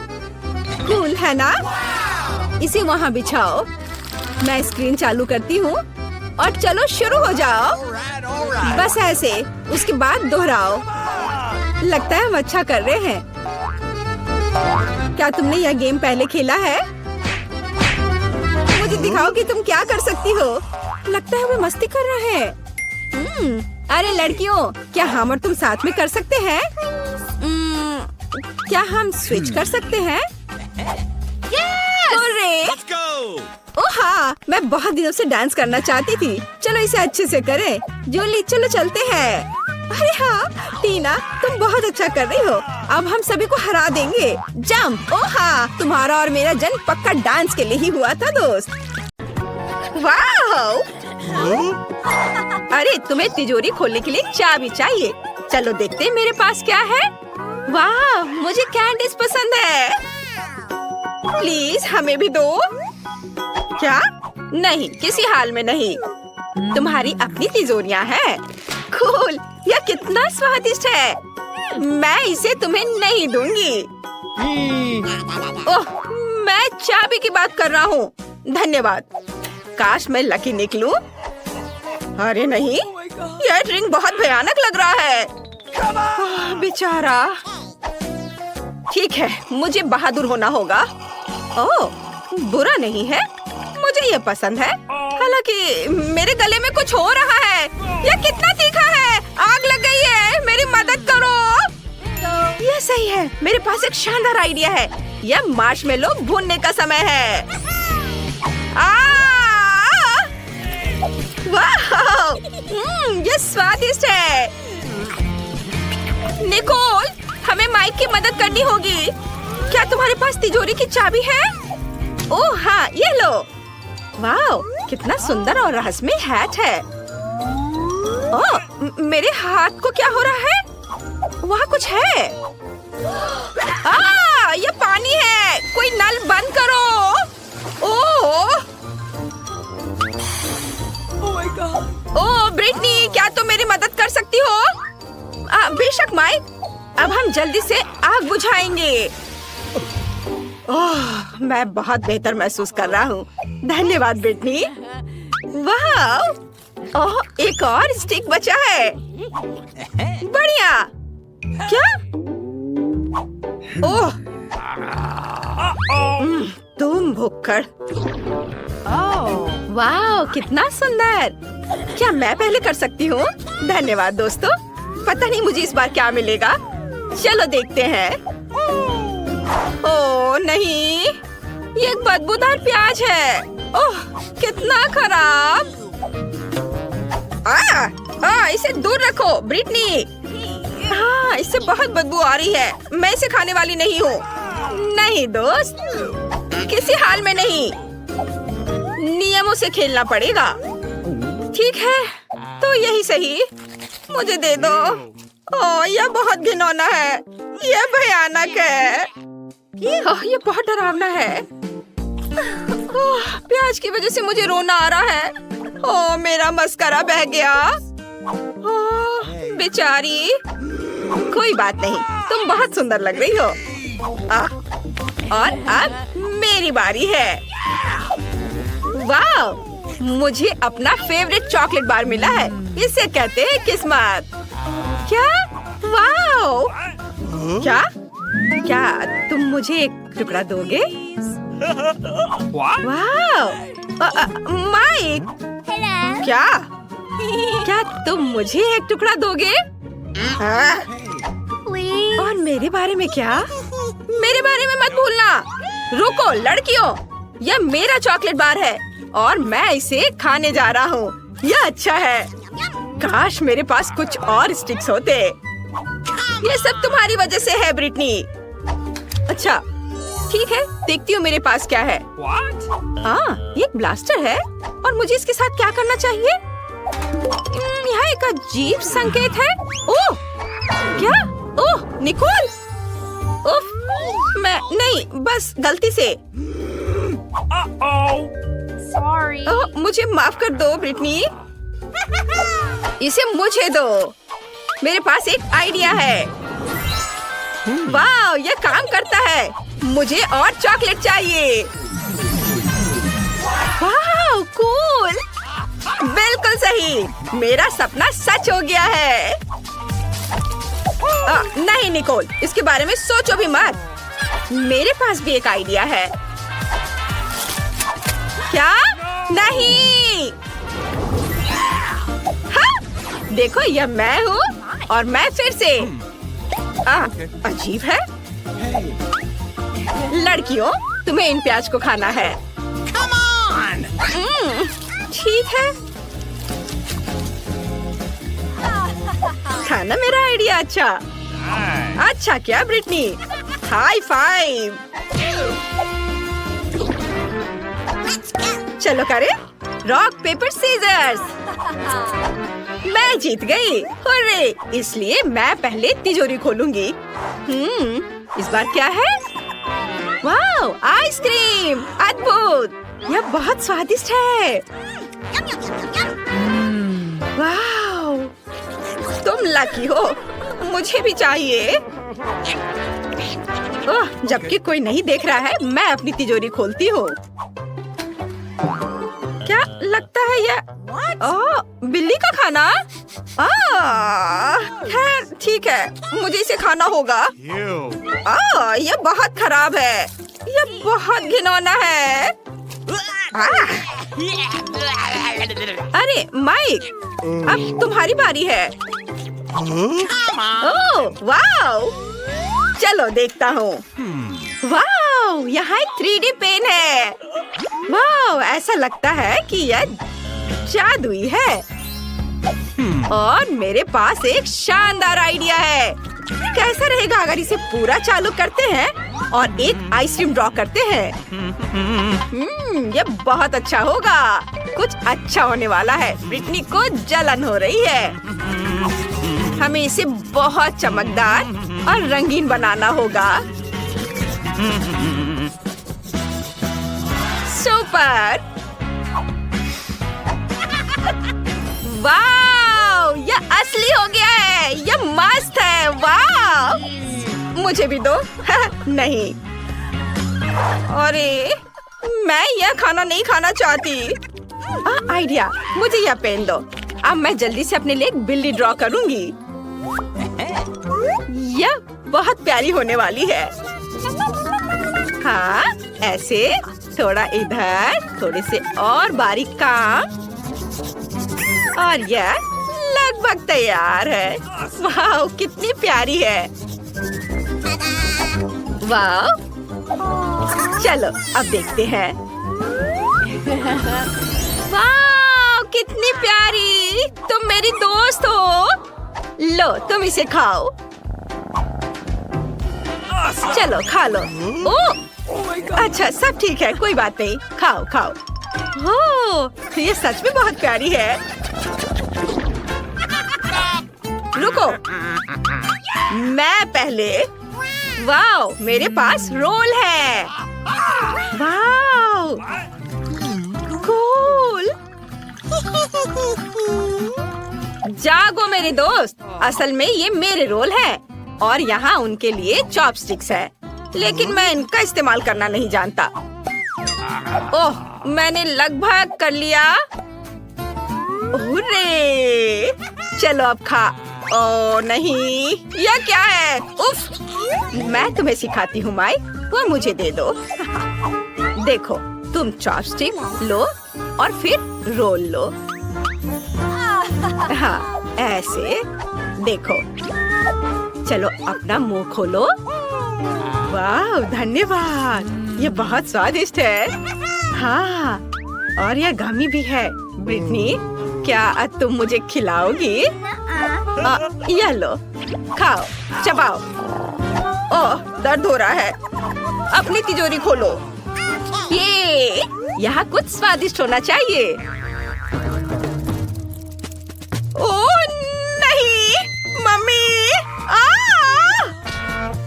कूल है ना? इसे वहाँ बिछाओ। मैं स्क्रीन चालू करती हूँ और चलो शुरू हो जाओ। बस ऐसे, उसके बाद दोहराओ। लगता है हम अच्छा कर रहे हैं। क्या तुमने यह गेम पहले खेला है? मुझे दिखाओ कि तुम क्या कर सकती हो। लगता है वे मस्ती कर रहे हैं। अरे लड़कियों, क्या हम और तुम साथ में कर सकते हैं? क्या हम स्विच कर सकते हैं? Let's go! ओह हाँ, मैं बहुत दिनों से डांस करना चाहती थी। चलो इसे अच्छे से करें। जूली चलो चलते हैं। अरे हाँ टीना, तुम बहुत अच्छा कर रही हो। अब हम सभी को हरा देंगे। जंप। ओह हाँ, तुम्हारा और मेरा जन्म पक्का डांस के लिए ही हुआ था दोस्त। वाह! अरे तुम्हें तिजोरी खोलने के लिए चाबी चाहिए। चलो देखते हैं मेरे पास क्या है। वाह, मुझे कैंडीज पसंद है। प्लीज हमें भी दो। क्या? नहीं, किसी हाल में नहीं। तुम्हारी अपनी तिजोरियां हैं। कूल, यह कितना स्वादिष्ट है। मैं इसे तुम्हें नहीं दूंगी। ओह, मैं चाबी की बात कर रहा हूँ। धन्यवाद। काश मैं लकी निकलूं। अरे नहीं, यह ड्रिंक बहुत भयानक लग रहा है। बेचारा। ठीक है, मुझे बहादुर होना होगा। ओह, बुरा नहीं है, मुझे ये पसंद है। हालांकि मेरे गले में कुछ हो रहा है। यह कितना तीखा है, आग लग गई है, मेरी मदद करो। यह सही है, मेरे पास एक शानदार आइडिया है। यह मार्शमेलो भूनने का समय है। वाह, ये स्वादिष्ट है। निकोल, हमें माइक की मदद करनी होगी। क्या तुम्हारे पास तिजोरी की चाबी है? ओह हाँ, ये लो। वाह, कितना सुंदर और रहस्यमय हैट है। ओह, मेरे हाथ को क्या हो रहा है? वहाँ कुछ है। ये पानी है। कोई नल बंद करो। ओह, ओह ब्रिटनी, क्या तुम मेरी मदद कर सकती हो? बेशक माइक, अब हम जल्दी से आग बुझाएंगे। ओह, मैं बहुत बेहतर महसूस कर रहा हूँ। धन्यवाद ब्रिटनी। वाह, ओह, एक और स्टिक बचा है। बढ़िया। क्या? ओह, तुम भुक्कड़। वाह, कितना सुंदर। क्या मैं पहले कर सकती हूँ? धन्यवाद दोस्तों। पता नहीं मुझे इस बार क्या मिलेगा। चलो देखते हैं। ओह नहीं, ये एक बदबूदार प्याज है। ओह, कितना खराब। इसे दूर रखो ब्रिटनी। हाँ, इससे बहुत बदबू आ रही है। मैं इसे खाने वाली नहीं हूँ। नहीं दोस्त, किसी हाल में नहीं। नियमों से खेलना पड़ेगा। ठीक है, तो यही सही। मुझे दे दो। ओह, यह बहुत घिनौना है। यह भयानक है। यह बहुत डरावना है। ओह, प्याज की वजह से मुझे रोना आ रहा है। ओह, मेरा मस्करा बह गया। ओह, बेचारी। कोई बात नहीं, तुम बहुत सुंदर लग रही हो। और अब मेरी बारी है। वाह, मुझे अपना फेवरेट चॉकलेट बार मिला है। इसे कहते हैं किस्मत। क्या? वाह, क्या तुम मुझे एक टुकड़ा दोगे? वाह, माइक, क्या तुम मुझे एक टुकड़ा दोगे? और मेरे बारे में क्या? मेरे बारे में मत भूलना। रुको लड़कियों, यह मेरा चॉकलेट बार है और मैं इसे खाने जा रहा हूँ। यह अच्छा है। काश मेरे पास कुछ और स्टिक्स होते। ये सब तुम्हारी वजह से है ब्रिटनी। अच्छा, ठीक है, देखती हूँ मेरे पास क्या है। ये एक ब्लास्टर है और मुझे इसके साथ क्या करना चाहिए? यहाँ एक अजीब संकेत है। ओह, क्या? ओह, निकोल। उफ, मैं नहीं, बस गलती से। ओह, मुझे माफ कर दो ब्रिटनी। इसे मुझे दो। मेरे पास एक आइडिया है। वाह, यह काम करता है। मुझे और चॉकलेट चाहिए। वाह, कूल। बिल्कुल सही, मेरा सपना सच हो गया है। नहीं निकोल, इसके बारे में सोचो भी मत। मेरे पास भी एक आइडिया है। क्या? नहीं। हाँ, देखो, यह मैं हूँ और मैं फिर से। अजीब है। लड़कियों, तुम्हें इन प्याज को खाना है। ठीक है। था ना मेरा आइडिया अच्छा? अच्छा क्या ब्रिटनी? High five. चलो करें रॉक पेपर सीजर्स। मैं जीत गई। हुर्रे! इसलिए मैं पहले तिजोरी खोलूंगी। इस बार क्या है? वाह, आइसक्रीम! अद्भुत! यह बहुत स्वादिष्ट है। वाह, तुम लकी हो। मुझे भी चाहिए। जबकि कोई नहीं देख रहा है, मैं अपनी तिजोरी खोलती हूँ। क्या लगता है ये बिल्ली का खाना। खैर ठीक है, मुझे इसे खाना होगा। ये बहुत खराब है, ये बहुत घिनौना है। अरे माइक, अब तुम्हारी बारी है। ओह वाओ, चलो देखता हूँ। वाओ, यहाँ एक 3D पेन है। वाओ, ऐसा लगता है कि यह जादुई है। और मेरे पास एक शानदार आइडिया है। कैसा रहेगा अगर इसे पूरा चालू करते हैं और एक आइसक्रीम ड्रॉ करते हैं? ये बहुत अच्छा होगा। कुछ अच्छा होने वाला है। ब्रिटनी को जलन हो रही है। हमें इसे बहुत चमकदार और रंगीन बनाना होगा। सुपर! वाव! यह असली हो गया है। यह मस्त है। वाव! मुझे भी दो। नहीं, अरे मैं यह खाना नहीं खाना चाहती। आइडिया, मुझे यह पेन दो। अब मैं जल्दी से अपने लिए एक बिल्ली ड्रॉ करूंगी। यह बहुत प्यारी होने वाली है। हाँ, ऐसे थोड़ा इधर, थोड़े से और बारीक काम, और यह लगभग तैयार है। वाह, कितनी प्यारी है। वाह, चलो अब देखते हैं। वाह, कितनी प्यारी। तुम मेरी दोस्त हो। लो, तुम इसे खाओ। चलो खा लो। ओह, अच्छा सब ठीक है, कोई बात नहीं। खाओ खाओ। ओह, ये सच में बहुत प्यारी है। रुको, मैं पहले। वाओ, मेरे पास रोल है। Wow, cool. जागो मेरे दोस्त, असल में ये मेरे रोल है और यहाँ उनके लिए चॉपस्टिक्स है, लेकिन मैं इनका इस्तेमाल करना नहीं जानता। ओह, मैंने लगभग कर लिया। हुर्रे! चलो अब खा। ओह नहीं, यह क्या है? उफ! मैं तुम्हें सिखाती हूँ माइक, वो मुझे दे दो। देखो, तुम चॉपस्टिक लो और फिर रोल लो। हाँ, ऐसे। देखो, चलो अपना मुंह खोलो। वाह, धन्यवाद। ये बहुत स्वादिष्ट है। हाँ, और यह गमी भी है। ब्रिटनी, क्या तुम मुझे खिलाओगी? यह लो, खाओ, चबाओ। ओह, दर्द हो रहा है। अपनी तिजोरी खोलो। ये यहाँ कुछ स्वादिष्ट होना चाहिए। ओह नहीं, मम्मी!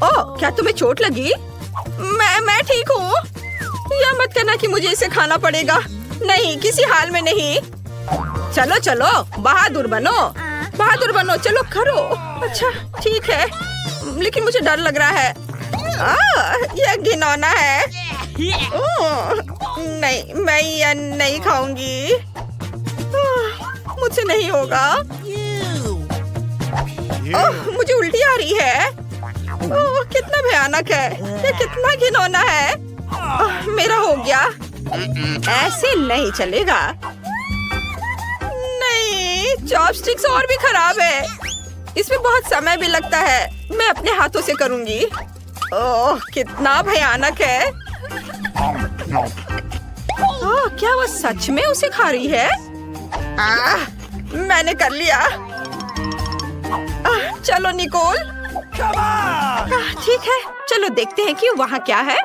ओह, क्या तुम्हें चोट लगी? मैं ठीक हूँ। यह मत कहना कि मुझे इसे खाना पड़ेगा। नहीं, किसी हाल में नहीं। चलो चलो, बहादुर बनो, बहादुर बनो। चलो करो। अच्छा ठीक है, लेकिन मुझे डर लग रहा है। यह घिनौना है। नहीं, मैं यह नहीं खाऊंगी। मुझसे नहीं होगा। मुझे उल्टी आ रही है। ओह, कितना भयानक है। ये कितना घिनौना है। मेरा हो गया। ऐसे नहीं चलेगा। नहीं, चॉपस्टिक्स और भी खराब है। इसमें बहुत समय भी लगता है। मैं अपने हाथों से करूंगी। ओह, कितना भयानक है। ओह, क्या वो सच में उसे खा रही है? मैंने कर लिया। चलो निकोल। ठीक है, चलो देखते हैं कि वहाँ क्या है।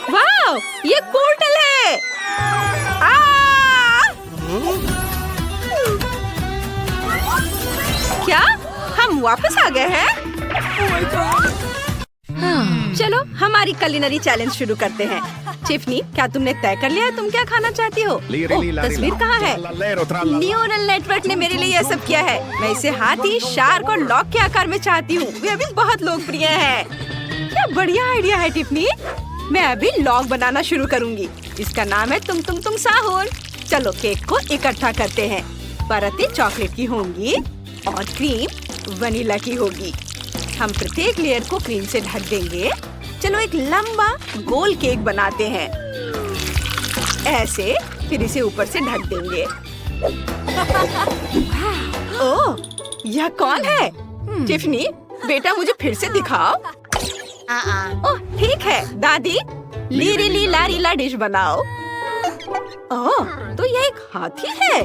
वाह, ये पोर्टल है। क्या हम वापस आ गए हैं? चलो हमारी कुलिनरी चैलेंज शुरू करते हैं। टिफनी, क्या तुमने तय कर लिया है तुम क्या खाना चाहती हो? तस्वीर कहाँ है? न्यूरल नेटवर्क ने मेरे लिए यह सब किया है। मैं इसे हाथी, शार्क और लॉक के आकार में चाहती हूँ। वे अभी बहुत लोकप्रिय है। क्या बढ़िया आइडिया है टिफनी। मैं अभी लॉग बनाना शुरू करूंगी। इसका नाम है तुम साहुर। चलो केक को इकट्ठा करते हैं। परतें चॉकलेट की होंगी और क्रीम वनीला की होगी। हम प्रत्येक लेयर को क्रीम से ढक देंगे। चलो एक लंबा गोल केक बनाते हैं। ऐसे, फिर इसे ऊपर से ढक देंगे। ओह, यह कौन है? टिफनी, बेटा मुझे फिर से दिखाओ। ओह, ठीक है दादी, लीरी ली लारी ला डिश बनाओ। ओह, तो यह एक हाथी है,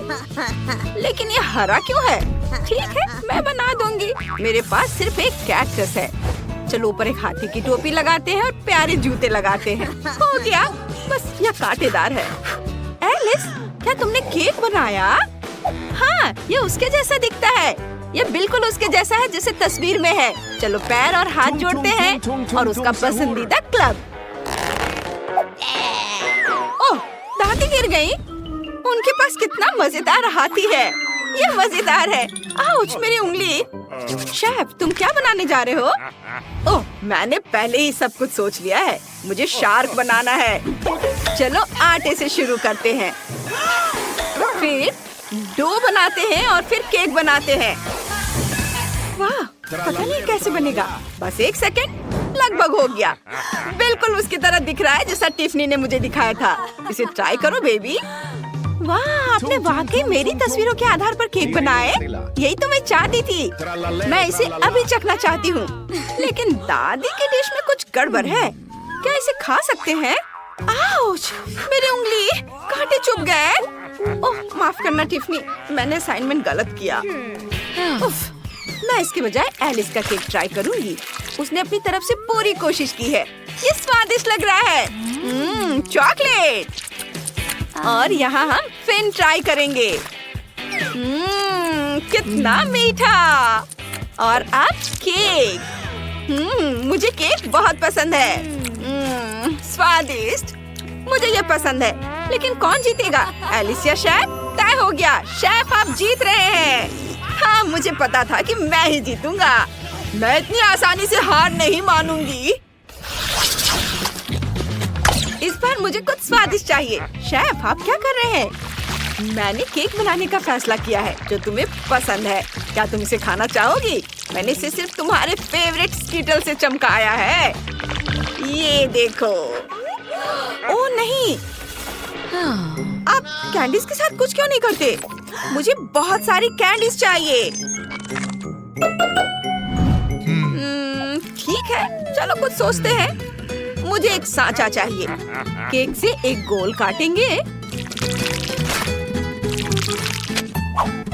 लेकिन ये हरा क्यों है? ठीक है, मैं बना दूंगी। मेरे पास सिर्फ एक कैक्टस है। चलो ऊपर एक हाथी की टोपी लगाते हैं और प्यारे जूते लगाते हैं। हो गया, बस यह कांटेदार है। एलिस, क्या तुमने केक बनाया? हाँ, ये उसके जैसा दिखता है। ये बिल्कुल उसके जैसा है जैसे तस्वीर में है। चलो पैर और हाथ जोड़ते हैं और उसका पसंदीदा क्लब। ओह, दादी गिर गई। उनके पास कितना मजेदार हाथी है। ये मजेदार है। आउच, मेरी उंगली। शेफ, तुम क्या बनाने जा रहे हो? ओह, मैंने पहले ही सब कुछ सोच लिया है। मुझे शार्क बनाना है। चलो आटे से शुरू करते हैं, फिर डो बनाते हैं और फिर केक बनाते हैं। वाह, पता नहीं कैसे बनेगा। बस एक सेकंड, लगभग हो गया। बिल्कुल उसकी तरह दिख रहा है जैसा टिफनी ने मुझे दिखाया था। इसे ट्राई करो बेबी। वाह, आपने वाकई मेरी तस्वीरों के आधार पर केक बनाए। यही तो मैं चाहती थी। मैं इसे अभी चखना चाहती हूँ, लेकिन दादी की डिश में कुछ गड़बड़ है। क्या इसे खा सकते हैं? आउच, मेरी उंगली, कांटे चुभ गए। ओह, माफ करना टिफनी, मैंने असाइनमेंट गलत किया। उफ, मैं इसके बजाय एलिस का केक ट्राई करूंगी। उसने अपनी तरफ से पूरी कोशिश की है। ये स्वादिष्ट लग रहा है। चॉकलेट। और यहाँ हम फिन ट्राई करेंगे। कितना मीठा। और अब केक। मुझे केक बहुत पसंद है। स्वादिष्ट। मुझे ये पसंद है, लेकिन कौन जीतेगा, एलिस या शेफ? तय हो गया, शेफ आप जीत रहे हैं। हाँ, मुझे पता था कि मैं ही जीतूंगा। मैं इतनी आसानी से हार नहीं मानूंगी। इस बार मुझे कुछ स्वादिष्ट चाहिए। शेफ, आप क्या कर रहे हैं? मैंने केक बनाने का फैसला किया है जो तुम्हें पसंद है। क्या तुम इसे खाना चाहोगी? मैंने इसे सिर्फ तुम्हारे फेवरेट स्कीटल से चमकाया है। ये देखो। ओह नहीं, आप कैंडीज के साथ कुछ क्यों नहीं करते? मुझे बहुत सारी कैंडीज चाहिए। ठीक है, चलो कुछ सोचते हैं। मुझे एक सांचा चाहिए। केक से एक गोल काटेंगे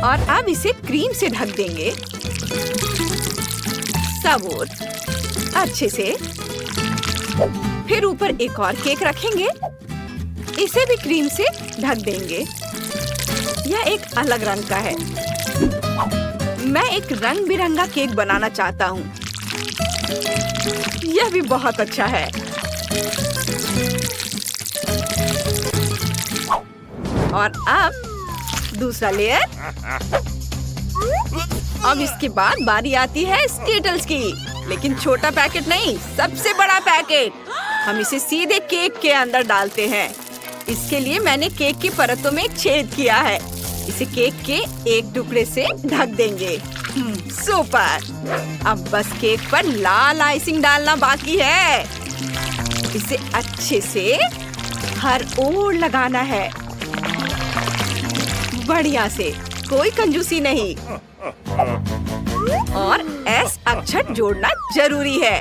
और अब इसे क्रीम से ढक देंगे। सबूर अच्छे से। फिर ऊपर एक और केक रखेंगे। इसे भी क्रीम से ढक देंगे। यह एक अलग रंग का है। मैं एक रंग बिरंगा केक बनाना चाहता हूँ। यह भी बहुत अच्छा है। और अब दूसरा लेयर। अब इसके बाद बारी आती है स्कीटल्स की, लेकिन छोटा पैकेट नहीं, सबसे बड़ा पैकेट। हम इसे सीधे केक के अंदर डालते हैं। इसके लिए मैंने केक की परतों में एक छेद किया है। इसे केक के एक टुकड़े से ढक देंगे। सुपर। अब बस केक पर लाल आइसिंग डालना बाकी है। इसे अच्छे से हर ओर लगाना है, बढ़िया से, कोई कंजूसी नहीं। और एस अक्षर जोड़ना जरूरी है।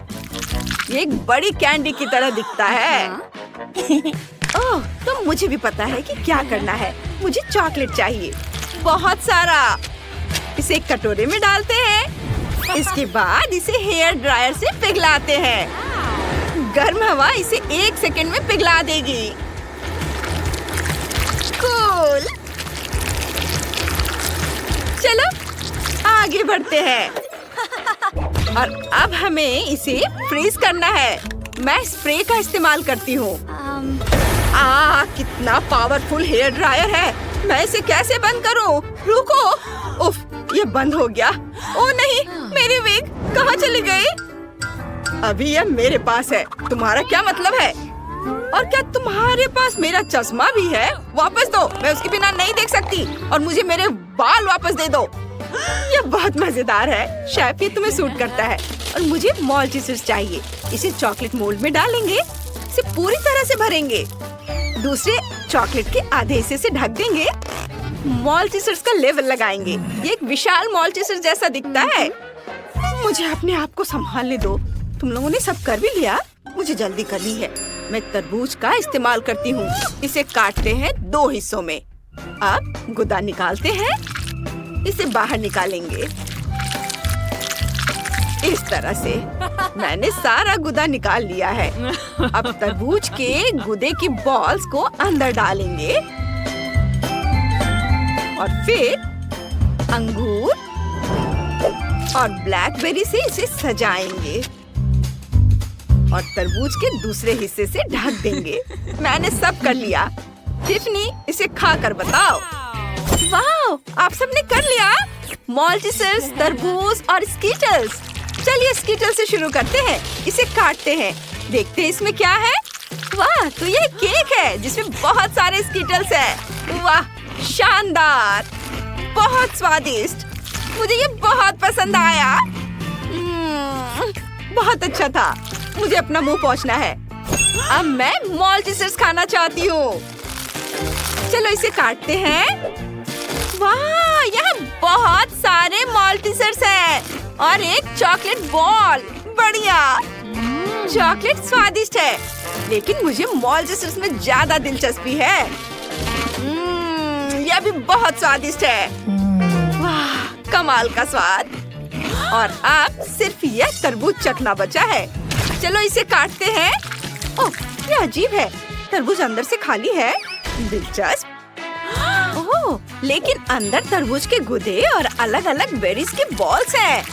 ये एक बड़ी कैंडी की तरह दिखता है। ओह, तो मुझे भी पता है कि क्या करना है। मुझे चॉकलेट चाहिए, बहुत सारा। इसे एक कटोरे में डालते हैं। इसके बाद इसे हेयर ड्रायर से पिघलाते हैं। गर्म हवा इसे 1 सेकंड में पिघला देगी। कूल। चलो आगे बढ़ते हैं। और अब हमें इसे फ्रीज करना है। मैं स्प्रे का इस्तेमाल करती हूँ। कितना पावरफुल हेयर ड्रायर है। मैं इसे कैसे बंद करूँ? रुको। उफ, ये बंद हो गया। ओ नहीं, मेरी विग कहाँ चली गई? अभी यह मेरे पास है। तुम्हारा क्या मतलब है? और क्या तुम्हारे पास मेरा चश्मा भी है? वापस दो, मैं उसके बिना नहीं देख सकती। और मुझे मेरे बाल वापस दे दो। ये बहुत मजेदार है। शेफ, ये तुम्हें सूट करता है। और मुझे मॉल्टीसर्स चाहिए। इसे चॉकलेट मोल्ड में डालेंगे। इसे पूरी तरह से भरेंगे। दूसरे चॉकलेट के आधे हिस्से से ढक देंगे। मॉल्टीसर्स का लेवल लगाएंगे। ये एक विशाल मॉल्टीसर्स जैसा दिखता है। मुझे अपने आप को संभालने दो। तुम लोगों ने सब कर भी लिया? मुझे जल्दी करनी है। मैं तरबूज का इस्तेमाल करती हूँ। इसे काटते हैं 2 हिस्सों में। अब गुदा निकालते हैं। इसे बाहर निकालेंगे इस तरह से। मैंने सारा गुदा निकाल लिया है। अब तरबूज के गुदे की बॉल्स को अंदर डालेंगे और फिर अंगूर और ब्लैकबेरी से इसे सजाएंगे और तरबूज के दूसरे हिस्से से ढक देंगे। मैंने सब कर लिया। टिफनी, इसे खाकर बताओ। वाह, आप सबने कर लिया। मॉल्टीसर्स, तरबूज और स्कीटल्स। चलिए स्कीटल से शुरू करते हैं। इसे काटते हैं। देखते हैं इसमें क्या है। वाह, तो ये केक है जिसमें बहुत सारे स्कीटल्स हैं। वाह, शानदार, बहुत स्वादिष्ट। मुझे ये बहुत पसंद आया। बहुत अच्छा था। मुझे अपना मुंह पोंछना है। अब मैं मॉल्टीसर्स खाना चाहती हूँ। चलो इसे काटते हैं। वाह, यहाँ बहुत सारे मॉल्टीसर्स हैं और एक चॉकलेट बॉल। बढ़िया। चॉकलेट स्वादिष्ट है, लेकिन मुझे मॉल्टीसर्स में ज्यादा दिलचस्पी है। यह भी बहुत स्वादिष्ट है। वाह, कमाल का स्वाद। और अब सिर्फ यह तरबूज चखना बचा है। चलो इसे काटते हैं। ओह, ये अजीब है। तरबूज अंदर से खाली है। दिलचस्प। ओह, लेकिन अंदर तरबूज के गुदे और अलग-अलग बेरीज के बॉल्स हैं।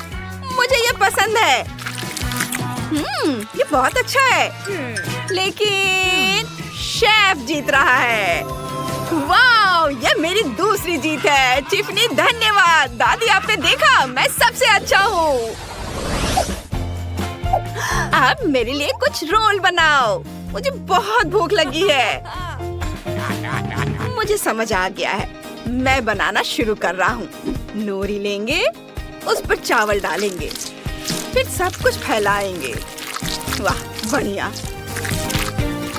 मुझे ये पसंद है। ये बहुत अच्छा है। लेकिन शेफ जीत रहा है। वाह, ये मेरी दूसरी जीत है। टिफनी, धन्यवाद। दादी, आपने देखा, मैं सबसे अच्छा हूँ। अब मेरे लिए कुछ रोल बनाओ। मुझे बहुत भूख लगी है। मुझे समझ आ गया है। मैं बनाना शुरू कर रहा हूँ। नोरी लेंगे, उस पर चावल डालेंगे, फिर सब कुछ फैलाएंगे। वाह, बढ़िया।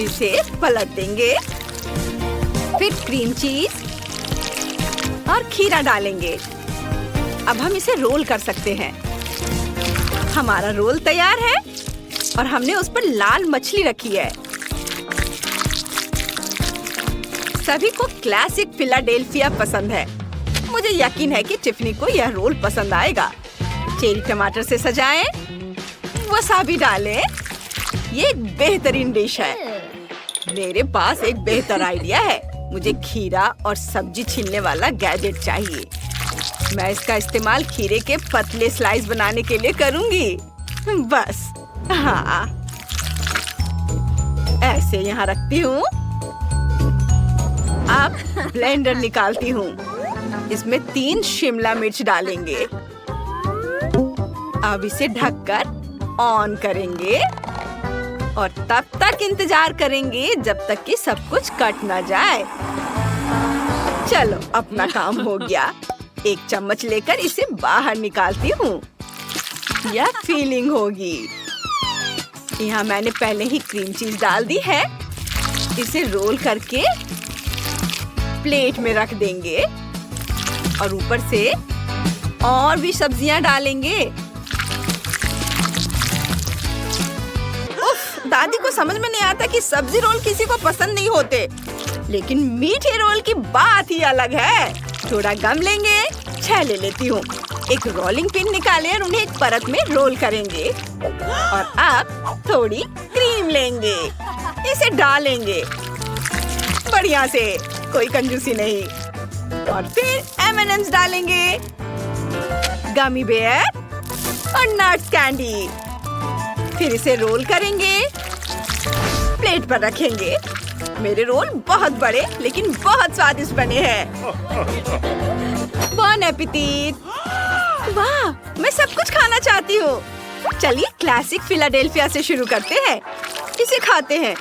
इसे पलट देंगे, फिर क्रीम चीज और खीरा डालेंगे। अब हम इसे रोल कर सकते हैं। हमारा रोल तैयार है और हमने उस पर लाल मछली रखी है। सभी को क्लासिक फिलाडेल्फिया पसंद है। मुझे यकीन है कि टिफनी को यह रोल पसंद आएगा। चेरी टमाटर से सजाएं, वसाबी डालें। ये एक बेहतरीन डिश है। मेरे पास एक बेहतर आइडिया है। मुझे खीरा और सब्जी छीलने वाला गैजेट चाहिए। मैं इसका इस्तेमाल खीरे के पतले स्लाइस बनाने के लिए करूंगी। बस, हाँ, ऐसे यहाँ रखती हूँ। अब ब्लेंडर निकालती हूँ। इसमें 3 शिमला मिर्च डालेंगे। अब इसे ढककर ऑन करेंगे और तब तक इंतजार करेंगे जब तक कि सब कुछ कट ना जाए। चलो, अपना काम हो गया। एक चम्मच लेकर इसे बाहर निकालती हूँ। यह फीलिंग होगी। यहाँ मैंने पहले ही क्रीम चीज डाल दी है। इसे रोल करके प्लेट में रख देंगे और ऊपर से और भी सब्जियां डालेंगे। उफ, दादी को समझ में नहीं आता कि सब्जी रोल किसी को पसंद नहीं होते, लेकिन मीठे रोल की बात ही अलग है। थोड़ा गम लेंगे, छेले लेती हूँ। एक रोलिंग पिन निकालें और उन्हें एक परत में रोल करेंगे। और अब थोड़ी क्रीम लेंगे, इसे डालेंगे बढ़िया से, कोई कंजूसी नहीं। और फिर M&M's डालेंगे, गमी बेयर और नट्स कैंडी। फिर इसे रोल करेंगे, प्लेट पर रखेंगे। मेरे रोल बहुत बड़े लेकिन बहुत स्वादिष्ट बने हैं। बॉन एपेटिट। वाह, मैं सब कुछ खाना चाहती हूँ। चलिए क्लासिक फिलाडेल्फिया से शुरू करते हैं। इसे खाते हैं।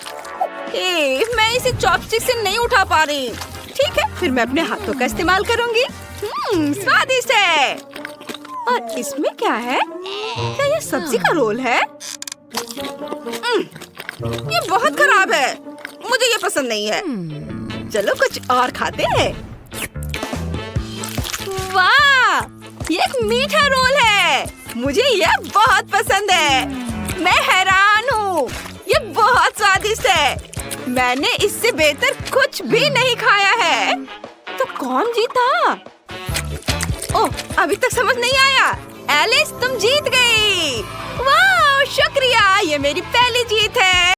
मैं इसे चॉपस्टिक से नहीं उठा पा रही। ठीक है, फिर मैं अपने हाथों का इस्तेमाल करूंगी। स्वादिष्ट है। और इसमें क्या है? क्या ये सब्जी का रोल है? ये बहुत खराब है। मुझे ये पसंद नहीं है। चलो कुछ और खाते हैं। वाह, ये एक मीठा रोल है। मुझे ये बहुत पसंद है। मैं हैरान हूँ, ये बहुत स्वादिष्ट है। मैंने इससे बेहतर कुछ भी नहीं खाया है। तो कौन जीता? ओह, अभी तक समझ नहीं आया। एलिस, तुम जीत गई। वाह, शुक्रिया, ये मेरी पहली जीत है।